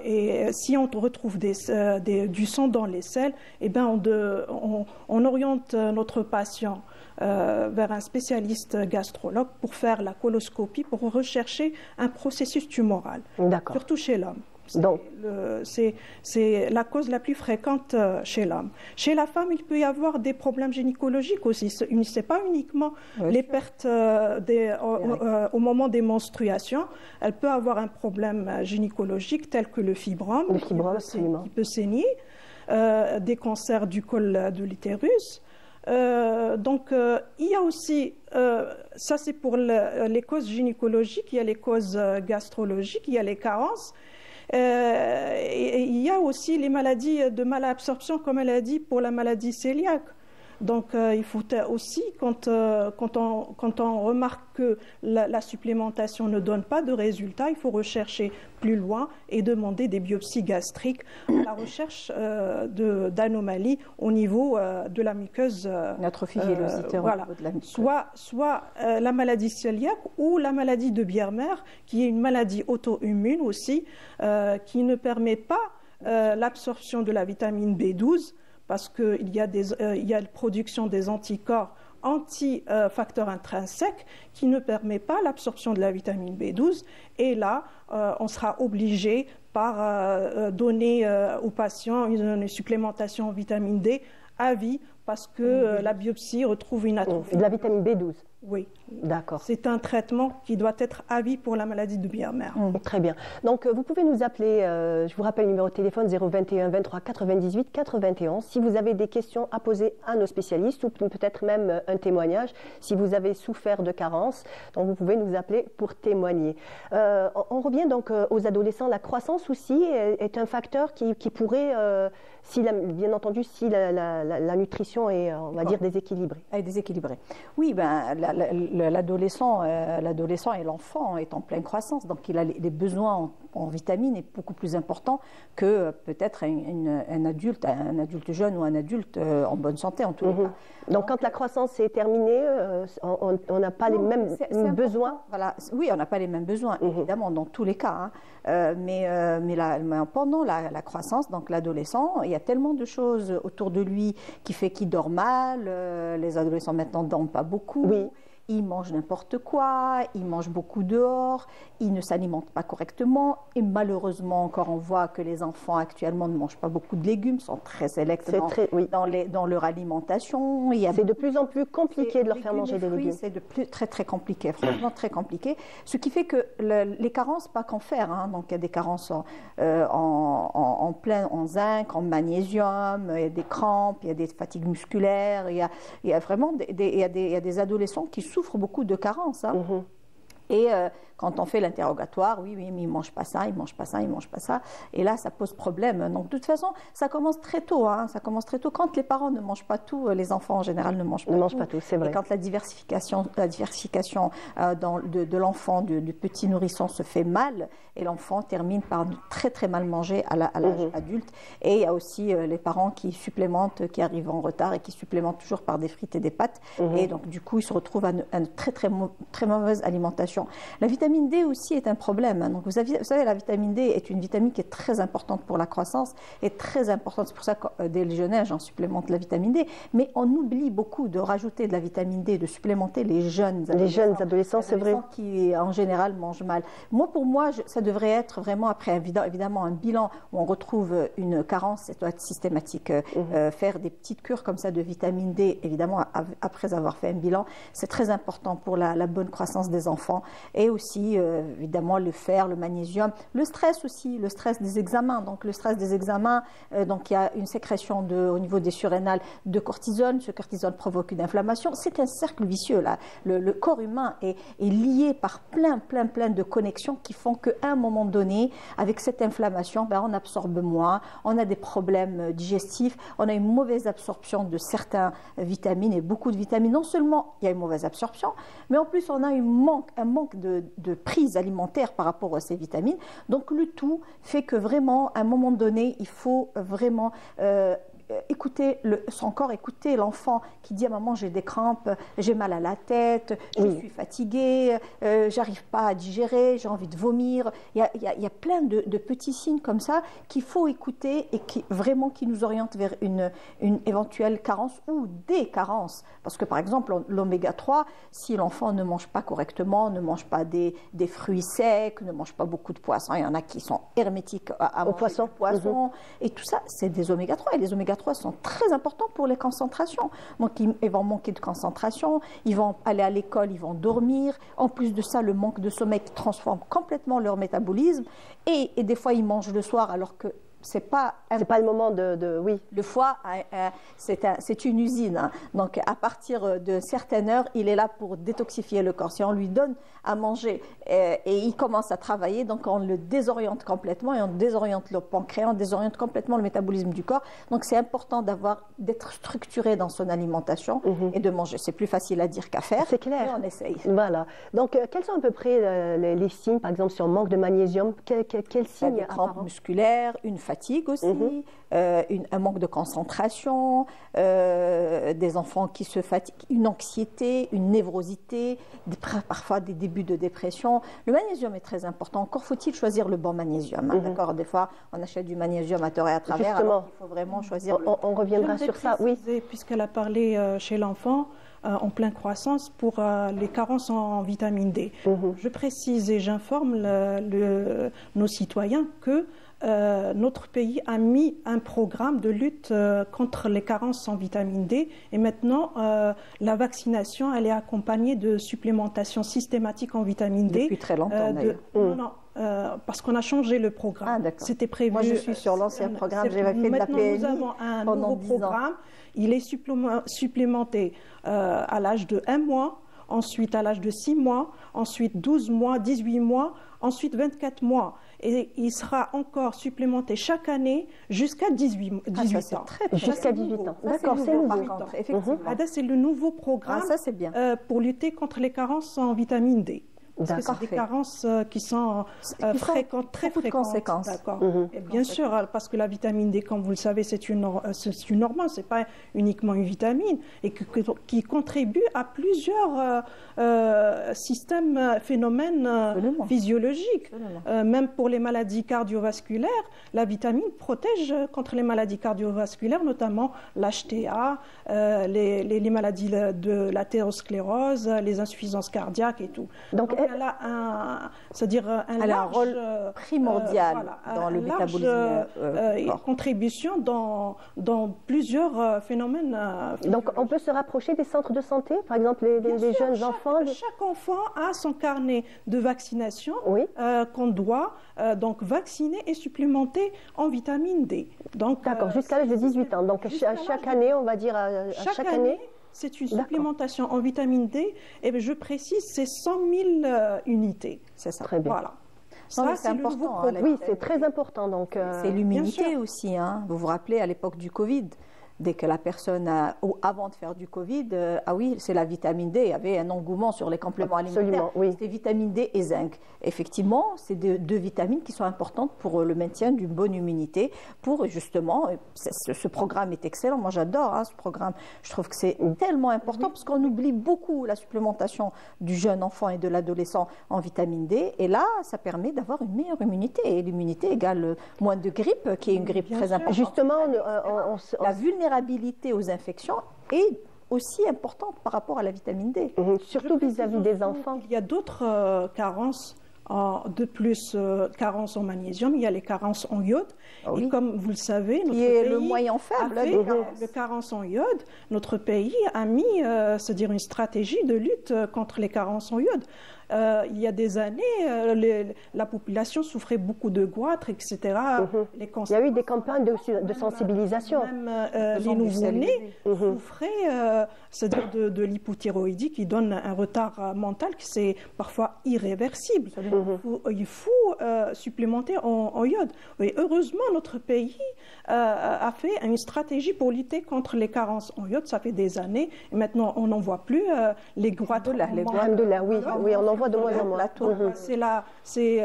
Et si on retrouve du sang dans les selles, eh ben on oriente notre patient vers un spécialiste gastrologue pour faire la coloscopie, pour rechercher un processus tumoral, surtout chez l'homme. C'est la cause la plus fréquente chez l'homme. Chez la femme, il peut y avoir des problèmes gynécologiques aussi. Ce n'est pas uniquement les pertes au moment des menstruations. Elle peut avoir un problème gynécologique tel que le fibrome, qui peut saigner, des cancers du col de l'utérus. Donc, il y a aussi, ça c'est pour les causes gynécologiques, il y a les causes gastrologiques, il y a les carences. Il y a aussi les maladies de malabsorption, comme elle a dit, pour la maladie cœliaque. Donc, il faut aussi, quand on remarque que la supplémentation ne donne pas de résultat, il faut rechercher plus loin et demander des biopsies gastriques à la recherche d'anomalies au niveau de la muqueuse. Une atrophie villositaire au niveau de la muqueuse. Soit la maladie cœliaque ou la maladie de Biermer, qui est une maladie auto-immune aussi, qui ne permet pas l'absorption de la vitamine B12, parce qu'il y a la production des anticorps anti-facteurs intrinsèques qui ne permet pas l'absorption de la vitamine B12. Et là, on sera obligé par donner aux patients une supplémentation en vitamine D à vie parce que la biopsie retrouve une atrophie. De la vitamine B12? Oui. D'accord. C'est un traitement qui doit être à vie pour la maladie de Biermer. Très bien. Donc, vous pouvez nous appeler, je vous rappelle le numéro de téléphone 021 23 98 91 si vous avez des questions à poser à nos spécialistes ou peut-être même un témoignage si vous avez souffert de carence. Donc, vous pouvez nous appeler pour témoigner. On revient donc aux adolescents. La croissance aussi est un facteur qui pourrait, bien entendu, si la nutrition est, on va dire, déséquilibrée. Elle est déséquilibrée. Oui, l'adolescent et l'enfant est en pleine croissance, donc il a les besoins en vitamines est beaucoup plus important que peut-être un adulte jeune ou un adulte en bonne santé en tous les cas. Donc quand la croissance est terminée, on n'a pas les mêmes besoins. Voilà. Oui, on n'a pas les mêmes besoins, évidemment, dans tous les cas. Mais pendant la croissance, donc l'adolescent, il y a tellement de choses autour de lui qui fait qu'il dort mal. Les adolescents maintenant ne dorment pas beaucoup. Oui. Ils mangent n'importe quoi, ils mangent beaucoup dehors, ils ne s'alimentent pas correctement et malheureusement encore on voit que les enfants actuellement ne mangent pas beaucoup de légumes, sont très sélects dans leur alimentation. C'est de plus en plus compliqué de leur faire manger des légumes. C'est très très compliqué, franchement très compliqué. Ce qui fait que les carences, pas qu'en fer, donc il y a des carences en zinc, en magnésium, il y a des crampes, il y a des fatigues musculaires, il y a vraiment des adolescents qui souffrent beaucoup de carences. Et quand on fait l'interrogatoire, oui, mais il ne mange pas ça, il ne mange pas ça, il ne mange pas ça. Et là, ça pose problème. Donc, de toute façon, ça commence très tôt. Ça commence très tôt. Quand les parents ne mangent pas tout, les enfants en général ne mangent pas tout. C'est vrai. Et quand la diversification de l'enfant, du petit nourrisson se fait mal, et l'enfant termine par très très mal manger à l'âge adulte. Et il y a aussi les parents qui supplémentent, qui arrivent en retard et qui supplémentent toujours par des frites et des pâtes. Et donc, du coup, ils se retrouvent à une très mauvaise alimentation. La vitamine D aussi est un problème. Donc, vous savez, la vitamine D est une vitamine qui est très importante pour la croissance et très importante. C'est pour ça que dès le jeune âge, on supplémente la vitamine D. Mais on oublie beaucoup de rajouter de la vitamine D, de supplémenter les jeunes adolescents. Les jeunes adolescents, c'est vrai. Qui, en général, mangent mal. Pour moi, ça devrait être vraiment, après évidemment un bilan où on retrouve une carence, ça doit être systématique. Faire des petites cures comme ça de vitamine D, évidemment, après avoir fait un bilan, c'est très important pour la bonne croissance des enfants. Et aussi, évidemment, le fer, le magnésium, le stress aussi, le stress des examens. Donc, le stress des examens, donc il y a une sécrétion au niveau des surrénales de cortisone. Ce cortisone provoque une inflammation. C'est un cercle vicieux, là. Le corps humain est lié par plein de connexions qui font qu'à un moment donné, avec cette inflammation, on absorbe moins, on a des problèmes digestifs, on a une mauvaise absorption de certaines vitamines et beaucoup de vitamines. Non seulement il y a une mauvaise absorption, mais en plus on a un manque de prise alimentaire par rapport à ces vitamines. Donc le tout fait que vraiment, à un moment donné, il faut vraiment écouter son corps, écouter l'enfant qui dit à maman j'ai des crampes, j'ai mal à tête, je suis fatiguée, j'arrive pas à digérer, j'ai envie de vomir. Il y a plein de petits signes comme ça qu'il faut écouter et qui nous orientent vers une éventuelle carence ou des carences. Parce que par exemple l'oméga 3, si l'enfant ne mange pas correctement, ne mange pas des fruits secs, ne mange pas beaucoup de poissons, il y en a qui sont hermétiques à manger du poisson, et tout ça c'est des oméga 3 et les oméga 3 sont très importants pour les concentrations. Donc, ils vont manquer de concentration, ils vont aller à l'école, ils vont dormir. En plus de ça, le manque de sommeil transforme complètement leur métabolisme. Et des fois, ils mangent le soir alors que c'est pas le moment oui. Le foie, c'est une usine. Donc, à partir de certaines heures, il est là pour détoxifier le corps. Si on lui donne à manger et il commence à travailler, donc on le désoriente complètement et on désoriente le pancréas, on désoriente complètement le métabolisme du corps. Donc, c'est important d'être structuré dans son alimentation et de manger. C'est plus facile à dire qu'à faire. C'est clair. Et on essaye. Voilà. Donc, quels sont à peu près les signes, par exemple, sur manque de magnésium? Quels signes? Des crampes musculaires, une fatigue aussi, un manque de concentration, des enfants qui se fatiguent, une anxiété, une névrosité, parfois des débuts de dépression. Le magnésium est très important. Encore faut-il choisir le bon magnésium. D'accord, des fois, on achète du magnésium à tort et à travers. Justement, alors il faut vraiment choisir. On reviendra sur ça. Oui. Puisqu'elle a parlé chez l'enfant, en pleine croissance pour les carences en vitamine D. Je précise et j'informe nos citoyens que notre pays a mis un programme de lutte contre les carences en vitamine D et maintenant la vaccination elle est accompagnée de supplémentation systématique en vitamine D. Depuis très longtemps d'ailleurs. Non, parce qu'on a changé le programme. C'était prévu. Moi je suis sur l'ancien programme, j'avais fait de la PLI. Nous avons un nouveau programme. Il est supplémenté à l'âge de 1 mois, ensuite à l'âge de 6 mois, ensuite 12 mois, 18 mois, ensuite 24 mois. Et il sera encore supplémenté chaque année jusqu'à 18 ans. Jusqu'à 18 ans. D'accord, c'est nouveau. Par contre, effectivement. C'est le nouveau programme pour lutter contre les carences en vitamine D. Parce que c'est des carences qui sont fréquentes, très fréquentes. D'accord. Et bien sûr, parce que la vitamine D, comme vous le savez, c'est une hormone, c'est pas uniquement une vitamine, et qui contribue à plusieurs systèmes, phénomènes physiologiques. Même pour les maladies cardiovasculaires, la vitamine protège contre les maladies cardiovasculaires, notamment l'HTA, les maladies de l'athérosclérose, les insuffisances cardiaques et tout. Donc elle a un rôle primordial dans le métabolisme. Contribution dans plusieurs phénomènes. Donc on peut se rapprocher des centres de santé, par exemple les jeunes enfants. Chaque enfant a son carnet de vaccination qu'on doit donc vacciner et supplémenter en vitamine D. D'accord, jusqu'à l'âge de 18 ans. Donc chaque année, on va dire chaque année. c'est une supplémentation en vitamine D. Et je précise, c'est 100 000 unités. C'est ça. Très bien. Voilà. Ça, c'est important. Oui, c'est très important. Donc, c'est l'immunité aussi. Hein. Vous vous rappelez, à l'époque du Covid, dès que la personne, avant de faire du Covid, ah oui, c'est la vitamine D, il y avait un engouement sur les compléments alimentaires. Oui. C'était vitamine D et zinc. Effectivement, c'est deux vitamines qui sont importantes pour le maintien d'une bonne immunité, pour justement, ce programme est excellent, moi j'adore ce programme, je trouve que c'est tellement important parce qu'on oublie beaucoup la supplémentation du jeune enfant et de l'adolescent en vitamine D, et là, ça permet d'avoir une meilleure immunité, et l'immunité égale moins de grippe, qui est une grippe très importante. Justement, la vulnérabilité aux infections est aussi importante par rapport à la vitamine D. Surtout vis-à-vis des enfants. Il y a d'autres carences, de plus carences en magnésium, il y a les carences en iode. Et comme vous le savez, notre pays le moyen faible de carence en iode. Notre pays a mis c'est-à-dire une stratégie de lutte contre les carences en iode. Il y a des années, la population souffrait beaucoup de goitre, etc. Il y a eu des campagnes de sensibilisation. Même les nouveau-nés souffraient c'est-à-dire de l'hypothyroïdie qui donne un retard mental qui c'est parfois irréversible. Il faut supplémenter en iode. Et heureusement, notre pays a fait une stratégie pour lutter contre les carences en iode. Ça fait des années. Et maintenant, on n'en voit plus les goitres. Oui, on en voit de moins en moins. C'est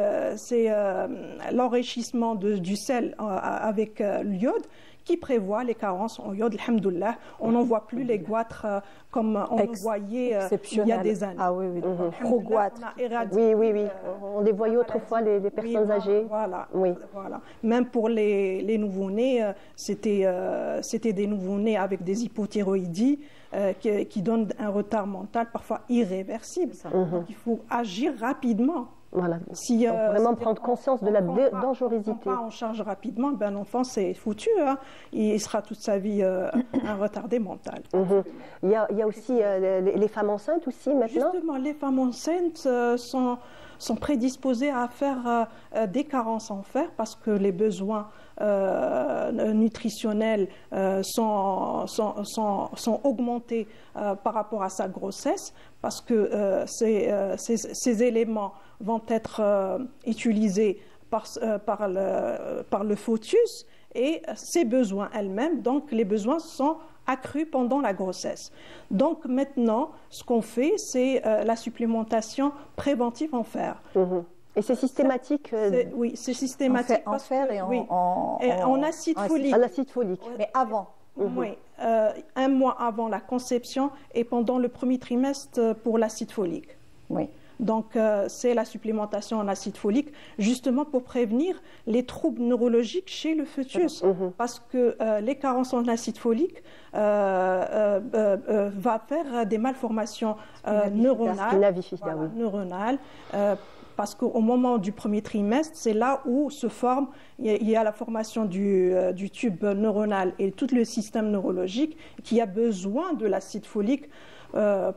l'enrichissement du sel avec l'iode qui prévoit les carences en iode. Alhamdoulilah, on n'en voit plus les goitres comme on le voyait il y a des années. Ah oui, trop goitres. Oui. On les voyait autrefois, les personnes âgées. Voilà. Même pour les nouveau-nés, c'était des nouveau-nés avec des hypothyroïdies qui donnent un retard mental parfois irréversible. Donc il faut agir rapidement. Voilà. Vraiment prendre conscience de la dangerosité. Si on ne prend pas en charge rapidement, l'enfant c'est foutu. Il sera toute sa vie un retardé mental. Il y a aussi les femmes enceintes aussi maintenant. Justement, les femmes enceintes sont prédisposées à faire des carences en fer parce que les besoins nutritionnels sont augmentés par rapport à sa grossesse, parce que ces éléments vont être utilisés par le fœtus et ses besoins elles-mêmes. Donc les besoins sont accrus pendant la grossesse. Donc maintenant, ce qu'on fait, c'est la supplémentation préventive en fer. Et c'est systématique Oui, c'est systématique. En fer et en acide folique. En acide folique. Mais avant. Oui, un mois avant la conception et pendant le premier trimestre pour l'acide folique. Oui. Donc, c'est la supplémentation en acide folique, justement pour prévenir les troubles neurologiques chez le fœtus. Parce que les carences en acide folique va faire des malformations neuronales. Parce qu'au moment du premier trimestre, c'est là où se forme, il y a la formation du tube neuronal et tout le système neurologique qui a besoin de l'acide folique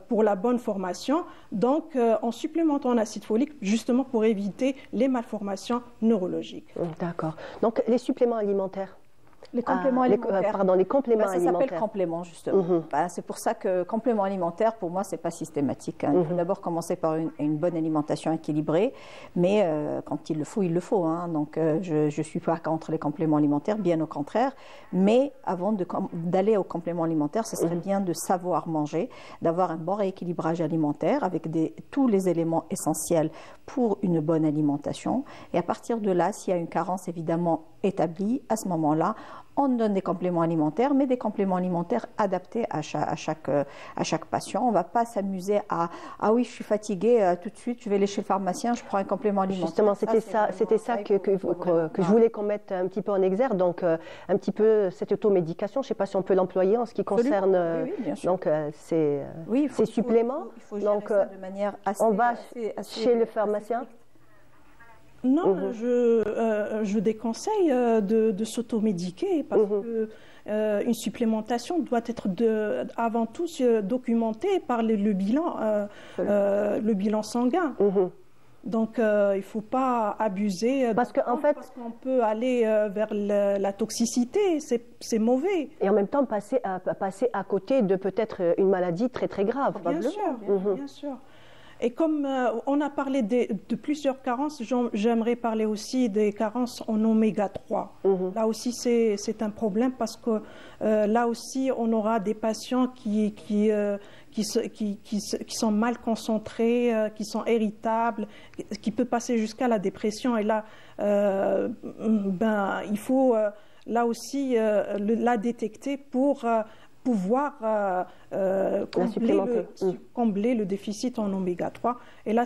pour la bonne formation. Donc, en supplémentant en acide folique, justement pour éviter les malformations neurologiques. D'accord. Donc, les suppléments alimentaires. Les compléments alimentaires. Les compléments alimentaires. Ça s'appelle complément, justement. C'est pour ça que complément alimentaire, pour moi, ce n'est pas systématique. Il faut d'abord commencer par une bonne alimentation équilibrée, mais quand il le faut, il le faut. Donc, je ne suis pas contre les compléments alimentaires, bien au contraire. Mais avant d'aller aux compléments alimentaires, ce serait bien de savoir manger, d'avoir un bon rééquilibrage alimentaire avec tous les éléments essentiels pour une bonne alimentation. Et à partir de là, s'il y a une carence évidemment établie, à ce moment-là, on donne des compléments alimentaires, mais des compléments alimentaires adaptés à chaque patient. On ne va pas s'amuser à « Ah oui, je suis fatiguée, tout de suite, je vais aller chez le pharmacien, je prends un complément alimentaire. » Justement, c'était ça que je voulais qu'on mette un petit peu en exergue. Donc, un petit peu cette automédication, je ne sais pas si on peut l'employer en ce qui concerne ces suppléments. Il faut gérer ça de manière assez... On va chez le pharmacien. Non, je déconseille de s'automédiquer parce que une supplémentation doit être avant tout documentée par le bilan sanguin. Donc, il ne faut pas abuser. Parce qu'on peut aller vers la toxicité, c'est mauvais. Et en même temps, passer à côté de peut-être une maladie très, très grave. Bien sûr, bien sûr. Et comme on a parlé de plusieurs carences, j'aimerais parler aussi des carences en oméga 3. Là aussi, c'est un problème parce que là aussi, on aura des patients qui sont mal concentrés, qui sont irritables, qui peuvent passer jusqu'à la dépression. Et là, il faut là aussi la détecter pour pouvoir combler le déficit en oméga 3. Et là,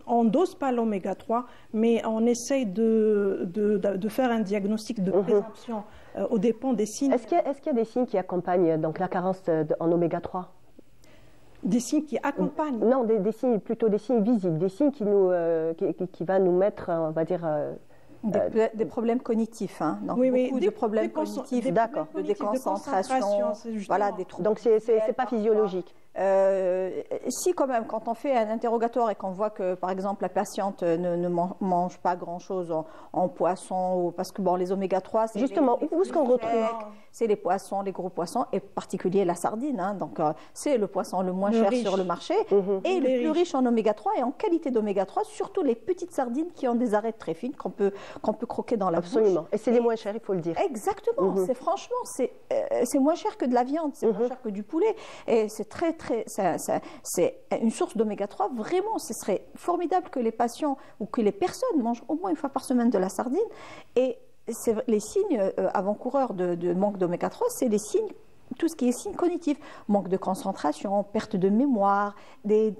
on ne dose pas l'oméga 3, mais on essaye de faire un diagnostic de présomption aux dépens des signes. Est-ce qu'il y a des signes qui accompagnent donc, la carence en oméga 3 ? Des signes qui accompagnent? Non, des signes, plutôt des signes visibles, des signes qui va nous mettre, on va dire... Des problèmes cognitifs, hein. Donc, beaucoup de problèmes cognitifs, de déconcentration, voilà, des troubles. Donc c'est pas physiologique. Si quand même, quand on fait un interrogatoire et qu'on voit que, par exemple, la patiente ne mange pas grand-chose en poisson, parce que bon, les oméga 3, c'est justement où est-ce qu'on retrouve? C'est les poissons, les gros poissons, et en particulier la sardine. Hein. Donc c'est le poisson le moins cher sur le marché et le plus riche en oméga 3 et en qualité d'oméga 3, surtout les petites sardines qui ont des arêtes très fines qu'on peut croquer dans la bouche. Absolument. Et c'est les moins chers, il faut le dire. Exactement. C'est franchement, c'est moins cher que de la viande, c'est moins cher que du poulet, et c'est c'est une source d'oméga 3. Vraiment, ce serait formidable que les patients ou que les personnes mangent au moins une fois par semaine de la sardine. Et les signes avant-coureurs de manque d'oméga 3, c'est les signes, tout ce qui est signes cognitifs, manque de concentration, perte de mémoire, des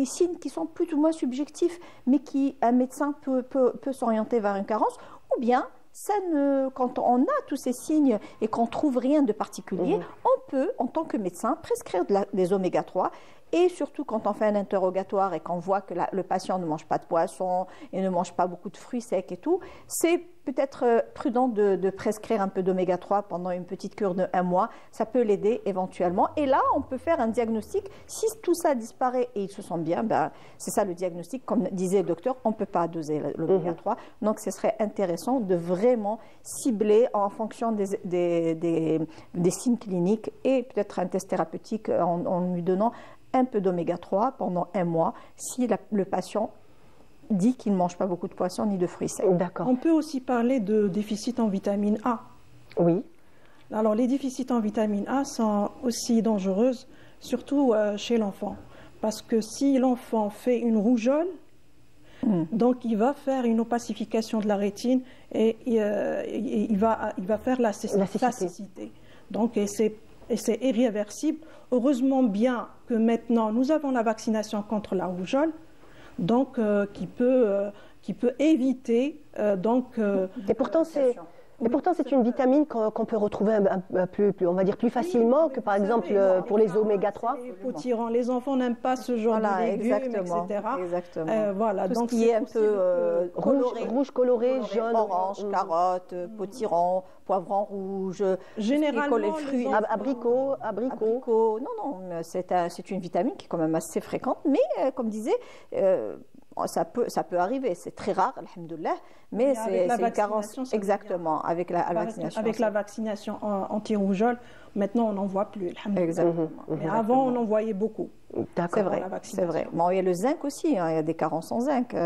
signes qui sont plus ou moins subjectifs, mais un médecin peut s'orienter vers une carence, ou bien quand on a tous ces signes et qu'on ne trouve rien de particulier, on peut, en tant que médecin, prescrire des oméga 3. Et surtout, quand on fait un interrogatoire et qu'on voit que le patient ne mange pas de poisson et ne mange pas beaucoup de fruits secs et tout, c'est peut-être prudent de prescrire un peu d'oméga 3 pendant une petite cure de 1 mois. Ça peut l'aider éventuellement. Et là, on peut faire un diagnostic. Si tout ça disparaît et il se sent bien, c'est ça le diagnostic. Comme disait le docteur, on ne peut pas doser l'oméga 3. Donc, ce serait intéressant de vraiment cibler en fonction des signes cliniques et peut-être un test thérapeutique en lui donnant un peu d'oméga 3 pendant 1 mois si le patient dit qu'il ne mange pas beaucoup de poissons ni de fruits secs. D'accord. On peut aussi parler de déficit en vitamine A. Oui. Alors les déficits en vitamine A sont aussi dangereuses, surtout chez l'enfant. Parce que si l'enfant fait une rougeole, donc il va faire une opacification de la rétine et il va faire la cécité. Donc c'est irréversible. Heureusement bien que maintenant nous avons la vaccination contre la rougeole, donc qui peut éviter Et pourtant c'est une vitamine qu'on peut retrouver on va dire plus facilement que par exemple pour les oméga 3. Les enfants n'aiment pas ce genre de légumes, exactement, etc. Exactement. Voilà, tout donc ce qui est un peu rouge coloré, jaune, orange, carotte, potiron, poivron rouge, généralement les fruits, abricots. Non, c'est une vitamine qui est quand même assez fréquente, mais comme disait, ça peut arriver, c'est très rare, alhamdoulilah, mais c'est une carence. Exactement, avec la vaccination. Avec la vaccination anti-rougeole, maintenant on n'en voit plus, alhamdoulilah. Exactement. Mais avant on en voyait beaucoup. C'est vrai, c'est vrai. Bon, il y a le zinc aussi, hein, il y a des carences en zinc.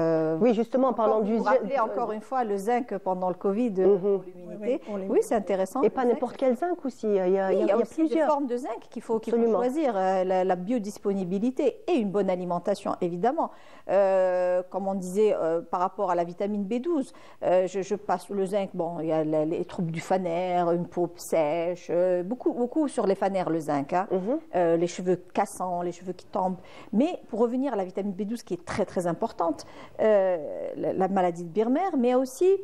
Oui, justement, en parlant du zinc. Encore une fois, le zinc pendant le Covid, pour l'immunité. Oui, c'est intéressant. Et pas n'importe quel zinc aussi. Il y a aussi plusieurs formes de zinc qu'il faut choisir. La biodisponibilité et une bonne alimentation, évidemment. Comme on disait par rapport à la vitamine B12, je passe le zinc. Bon, il y a les troubles du fanère, une peau sèche, beaucoup sur les fanères, le zinc. Hein. Les cheveux cassants, les cheveux qui tombent. Mais pour revenir à la vitamine B12 qui est très très importante, la maladie de Birmer, mais il y a aussi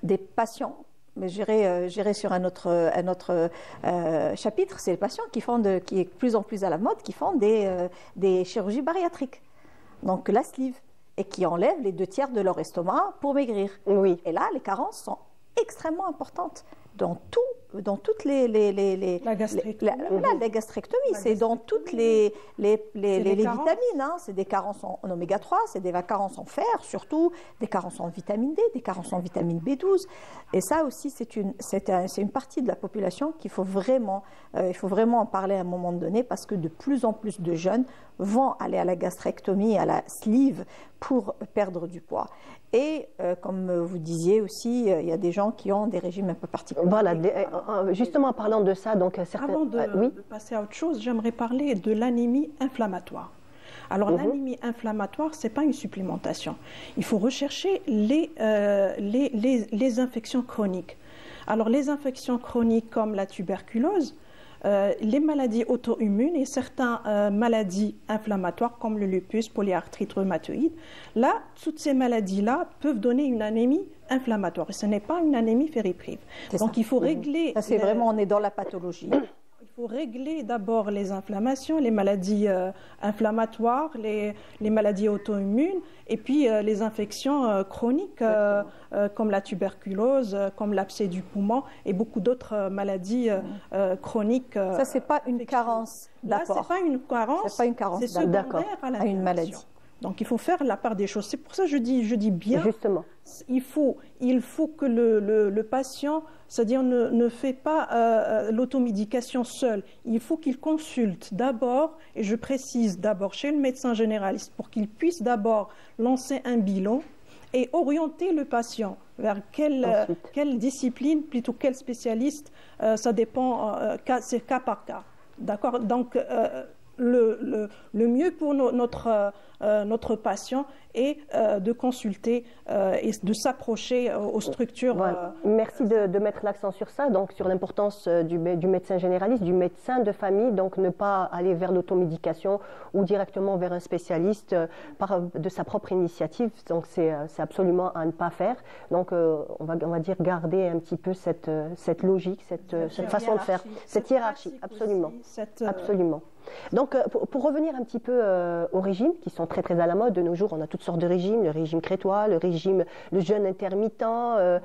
des patients, mais j'irai sur un autre chapitre, c'est les patients qui est de plus en plus à la mode, qui font des chirurgies bariatriques, donc la sleeve, et qui enlèvent les 2/3 de leur estomac pour maigrir. Oui. Et là, les carences sont extrêmement importantes. dans toutes les gastrectomies, c'est dans toutes les vitamines. Hein. C'est des carences en oméga 3, c'est des carences en fer, surtout des carences en vitamine D, des carences en vitamine B12. Et ça aussi, c'est une partie de la population qu'il faut vraiment, il faut vraiment en parler à un moment donné, parce que de plus en plus de jeunes vont aller à la gastrectomie, à la sleeve, pour perdre du poids. Et comme vous disiez aussi, il y a des gens qui ont des régimes un peu particuliers. Voilà, justement en parlant de ça, donc certains... Avant de passer à autre chose, j'aimerais parler de l'anémie inflammatoire. Alors l'anémie inflammatoire, ce n'est pas une supplémentation. Il faut rechercher les infections chroniques. Alors les infections chroniques comme la tuberculose, les maladies auto-immunes et certaines maladies inflammatoires comme le lupus, polyarthrite rhumatoïde. Là, toutes ces maladies-là peuvent donner une anémie inflammatoire. Et ce n'est pas une anémie fériprive. Donc il faut régler... Ça, c'est vraiment, on est dans la pathologie. Il faut régler d'abord les inflammations, les maladies inflammatoires, les maladies auto-immunes et puis les infections chroniques comme la tuberculose, comme l'abcès du poumon et beaucoup d'autres maladies chroniques. Ça, c'est pas une carence d'apport. Là, c'est pas une carence, c'est secondaire à une maladie. Donc il faut faire la part des choses. C'est pour ça que je dis bien. Justement. Il faut que le patient, c'est-à-dire ne fait pas l'automédication seul. Il faut qu'il consulte d'abord, et je précise d'abord chez le médecin généraliste, pour qu'il puisse d'abord lancer un bilan et orienter le patient vers quelle discipline, plutôt quel spécialiste, ça dépend, c'est cas par cas. D'accord ? Donc, le mieux pour notre patient est de consulter et de s'approcher aux structures. Voilà. Merci de mettre l'accent sur ça, donc sur l'importance du médecin généraliste, du médecin de famille, donc ne pas aller vers l'automédication ou directement vers un spécialiste de sa propre initiative. Donc c'est absolument à ne pas faire. Donc on va dire garder un petit peu cette logique, cette façon de faire, cette hiérarchie, absolument. Absolument. Donc, pour revenir un petit peu aux régimes qui sont très très à la mode de nos jours, on a toutes sortes de régimes, le régime crétois, le jeûne intermittent,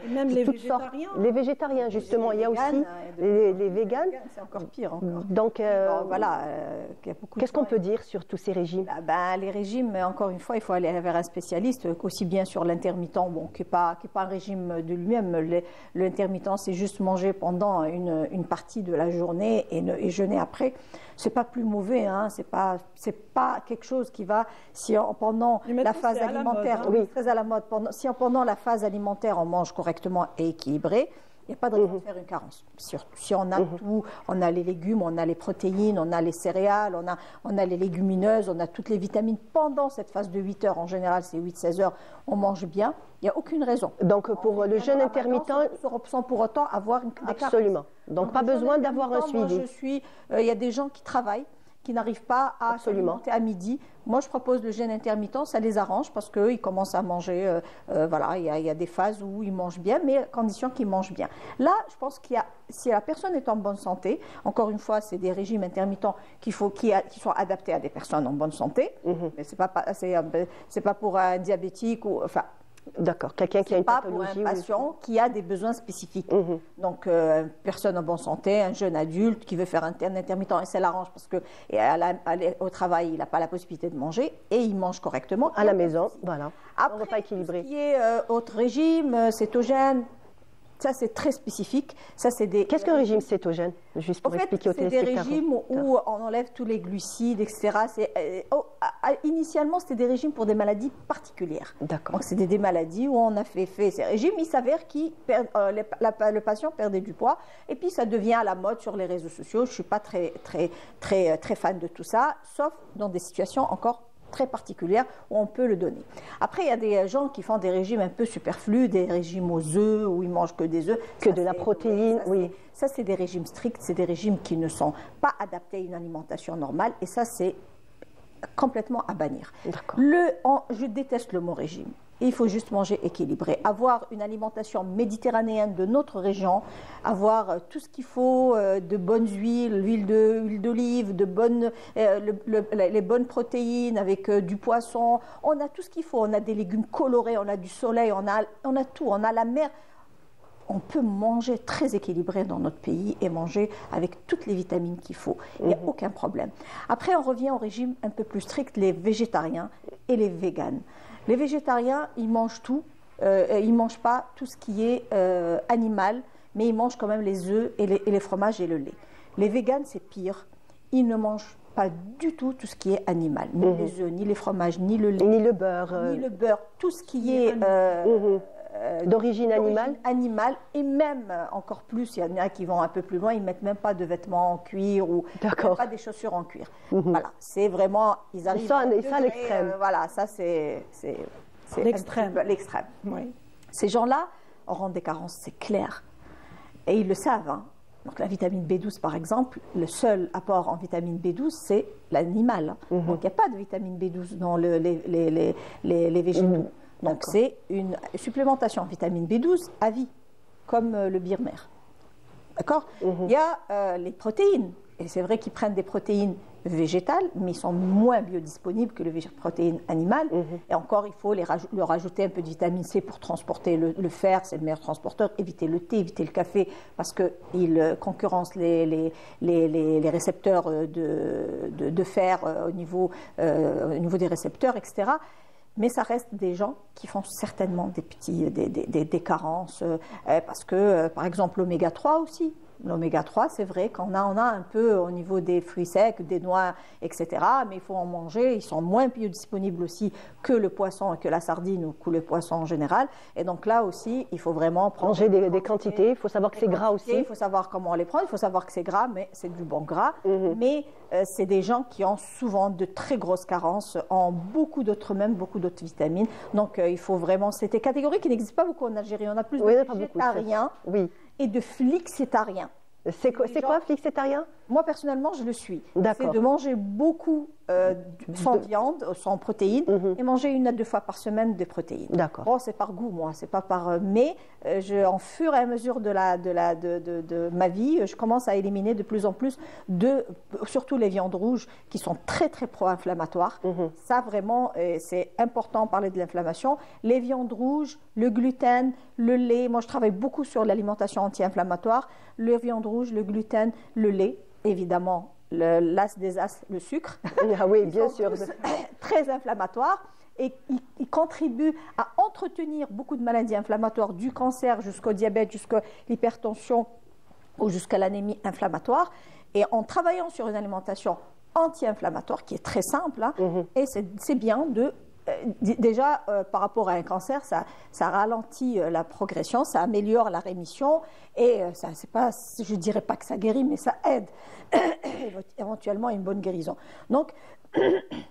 même les végétariens. Les végétariens, justement, il y a aussi les véganes. C'est encore pire. Encore. Donc, voilà, qu'est-ce qu'on peut dire sur tous ces régimes? Les régimes, encore une fois, il faut aller vers un spécialiste, aussi bien sur l'intermittent, qui n'est pas un régime de lui-même. L'intermittent, c'est juste manger pendant une partie de la journée et jeûner après. C'est pas plus mauvais, hein. C'est pas quelque chose qui va, si pendant la phase alimentaire, très à la mode, pendant la phase alimentaire on mange correctement et équilibré, il n'y a pas de raison de faire une carence. Si on a tout, on a les légumes, on a les protéines, on a les céréales, on a les légumineuses, on a toutes les vitamines pendant cette phase de 8 heures, en général c'est 8-16 heures, on mange bien, il n'y a aucune raison. Donc pour le jeûne intermittent, sans pour autant avoir des carences. Absolument. Donc pas besoin d'avoir un suivi. Il y a des gens qui travaillent, qui n'arrivent pas à s'alimenter à midi. Moi, je propose le jeûne intermittent, ça les arrange parce qu'ils commencent à manger. Voilà, il y a des phases où ils mangent bien, mais à condition qu'ils mangent bien. Là, je pense si la personne est en bonne santé, encore une fois, c'est des régimes intermittents qui sont adaptés à des personnes en bonne santé. Mais c'est pas pour un diabétique ou enfin. D'accord, quelqu'un qui a une pathologie. Pour un patient qui a des besoins spécifiques. Donc, personne en bonne santé, un jeune adulte qui veut faire un intermittent, et ça l'arrange parce qu'au travail, il n'a pas la possibilité de manger et il mange correctement. À la maison, voilà. Après, un repas équilibré. Ce qui est autre régime, cétogène, ça c'est très spécifique. Qu'est-ce qu'un régime cétogène? Juste pour expliquer aux téléspectateurs. C'est des régimes où on enlève tous les glucides, etc. Initialement, c'était des régimes pour des maladies particulières. D'accord. Donc, c'était des maladies où on a fait ces régimes. Il s'avère que le patient perdait du poids. Et puis, ça devient à la mode sur les réseaux sociaux. Je ne suis pas très fan de tout ça, sauf dans des situations encore très particulière où on peut le donner. Après, il y a des gens qui font des régimes un peu superflus, des régimes aux œufs, où ils mangent que des œufs. Que de la protéine, oui. Ça, c'est des régimes stricts, c'est des régimes qui ne sont pas adaptés à une alimentation normale, et ça, c'est complètement à bannir. Je déteste le mot régime. Il faut juste manger équilibré, avoir une alimentation méditerranéenne de notre région, avoir tout ce qu'il faut, de bonnes huiles, l'huile d'olive, les bonnes protéines avec du poisson. On a tout ce qu'il faut. On a des légumes colorés, on a du soleil, on a tout. On a la mer. on peut manger très équilibré dans notre pays et manger avec toutes les vitamines qu'il faut. Il n'y a aucun problème. Après, on revient au régime un peu plus strict, les végétariens et les véganes. Les végétariens, ils mangent tout. Ils ne mangent pas tout ce qui est animal, mais ils mangent quand même les œufs et les fromages et le lait. Les véganes, c'est pire. Ils ne mangent pas du tout tout ce qui est animal. Ni les œufs, ni les fromages, ni le lait. Ni le beurre. Ni le beurre. Tout ce qui est... d'origine animale. Animale, et même encore plus, il y en a qui vont un peu plus loin, ils ne mettent même pas de vêtements en cuir ou pas des chaussures en cuir. Voilà, c'est vraiment, ils arrivent ça à l'extrême. Voilà, ça c'est l'extrême. L'extrême. Oui. Ces gens-là auront des carences, c'est clair. Et ils le savent. Hein. Donc la vitamine B12, par exemple, le seul apport en vitamine B12, c'est l'animal. Donc il n'y a pas de vitamine B12 dans les végétaux. Donc c'est une supplémentation en vitamine B12 à vie, comme le birmer. D'accord. Il y a les protéines. Et c'est vrai qu'ils prennent des protéines végétales, mais ils sont moins biodisponibles que les protéines animales. Et encore, il faut leur ajouter un peu de vitamine C pour transporter le fer, c'est le meilleur transporteur. Éviter le thé, éviter le café, parce qu'ils concurrencent les récepteurs de fer au niveau des récepteurs, etc. Mais ça reste des gens qui font certainement des carences, parce que, par exemple, l'oméga 3 aussi. L'oméga 3, c'est vrai qu'on a un peu au niveau des fruits secs, des noix, etc. Mais il faut en manger. Ils sont moins biodisponibles aussi que le poisson et que la sardine ou que le poisson en général. Et donc là aussi, il faut vraiment prendre... Manger des quantités. Il faut savoir que c'est gras aussi. Il faut savoir comment on les prend. Il faut savoir que c'est gras, mais c'est du bon gras. Mais c'est des gens qui ont souvent de très grosses carences en beaucoup d'autres vitamines. Donc il faut vraiment... C'est des catégories qui n'existent pas beaucoup en Algérie. On a plus de végétariens et de flexitariens. C'est quoi flexitariien? Moi, personnellement, je le suis. C'est de manger beaucoup sans viande, sans protéines, et manger 1 à 2 fois par semaine des protéines. D'accord. Oh, c'est par goût, moi, c'est pas par... mais en fur et à mesure de ma vie, je commence à éliminer de plus en plus surtout les viandes rouges qui sont très, très pro-inflammatoires. Ça, vraiment, c'est important de parler de l'inflammation. Les viandes rouges, le gluten, le lait. Moi, je travaille beaucoup sur l'alimentation anti-inflammatoire. Les viandes rouges, le gluten, le lait. Évidemment, l'as des as, le sucre. Ah oui, bien sûr. Très inflammatoires et ils contribuent à entretenir beaucoup de maladies inflammatoires, du cancer jusqu'au diabète, jusqu'à l'hypertension ou jusqu'à l'anémie inflammatoire. Et en travaillant sur une alimentation anti-inflammatoire qui est très simple, et c'est bien de... Déjà, par rapport à un cancer, ça ralentit la progression, ça améliore la rémission et je ne dirais pas que ça guérit, mais ça aide éventuellement à une bonne guérison. Donc,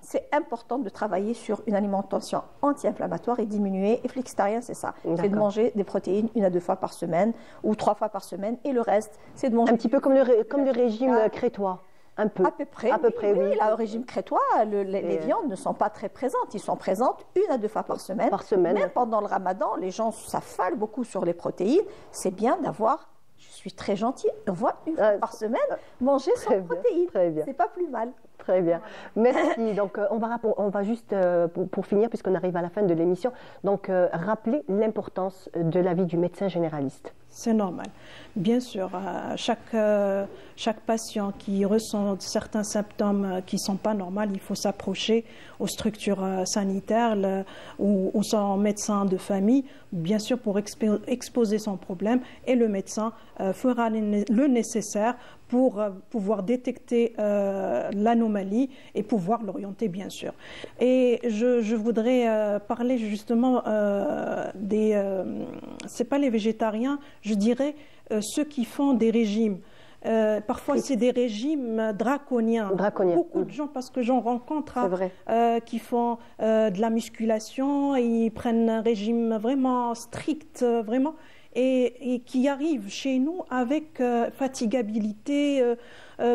c'est important de travailler sur une alimentation anti-inflammatoire et diminuer. Et flexitarien, c'est ça. C'est de manger des protéines 1 à 2 fois par semaine ou 3 fois par semaine. Et le reste, c'est de manger... Un petit peu comme le régime crétois. Un peu. À peu près, oui. Là, au régime crétois, les viandes ne sont pas très présentes. Ils sont présentes 1 à 2 fois par semaine. Même pendant le ramadan, les gens s'affalent beaucoup sur les protéines. C'est bien d'avoir, je suis très gentille, une fois par semaine, manger sans protéines. Très bien. C'est pas plus mal. Très bien. Merci. Donc, on va juste, pour finir, puisqu'on arrive à la fin de l'émission, donc rappeler l'importance de l'avis du médecin généraliste. C'est normal. Bien sûr, chaque patient qui ressent certains symptômes qui ne sont pas normaux, il faut s'approcher aux structures sanitaires ou son médecin de famille, bien sûr pour exposer son problème, et le médecin fera le nécessaire pour pouvoir détecter l'anomalie et pouvoir l'orienter, bien sûr. Et je voudrais parler justement c'est pas les végétariens, je dirais ceux qui font des régimes. Parfois, c'est des régimes draconiens. Beaucoup de gens, parce que j'en rencontre qui font de la musculation, et ils prennent un régime vraiment strict, vraiment, et qui arrivent chez nous avec fatigabilité,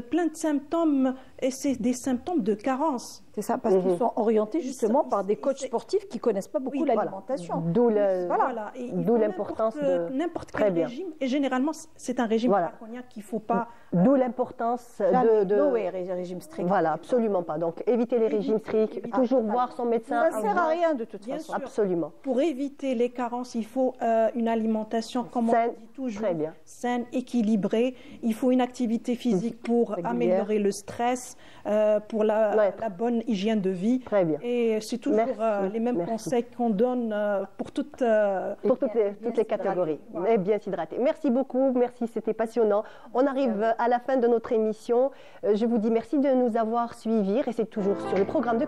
plein de symptômes, et c'est des symptômes de carence. C'est ça, parce qu'ils sont orientés justement par des coachs sportifs qui ne connaissent pas beaucoup l'alimentation. D'où l'importance de... N'importe quel régime, et généralement c'est un régime draconien qu'il ne faut pas... D'où l'importance de... régime strict. Voilà, absolument pas. Donc éviter les régimes stricts, toujours voir son médecin. Ça ne sert à rien de toute façon. Absolument. Pour éviter les carences, il faut une alimentation alimentation, comme on dit toujours, saine, équilibrée. Il faut une activité physique pour améliorer le stress, pour la bonne hygiène de vie. Très bien. Et c'est toujours les mêmes conseils qu'on donne pour toutes les catégories. Et bien s'hydrater. Merci beaucoup. Merci, c'était passionnant. On arrive à la fin de notre émission. Je vous dis merci de nous avoir suivis. Restez toujours sur le programme de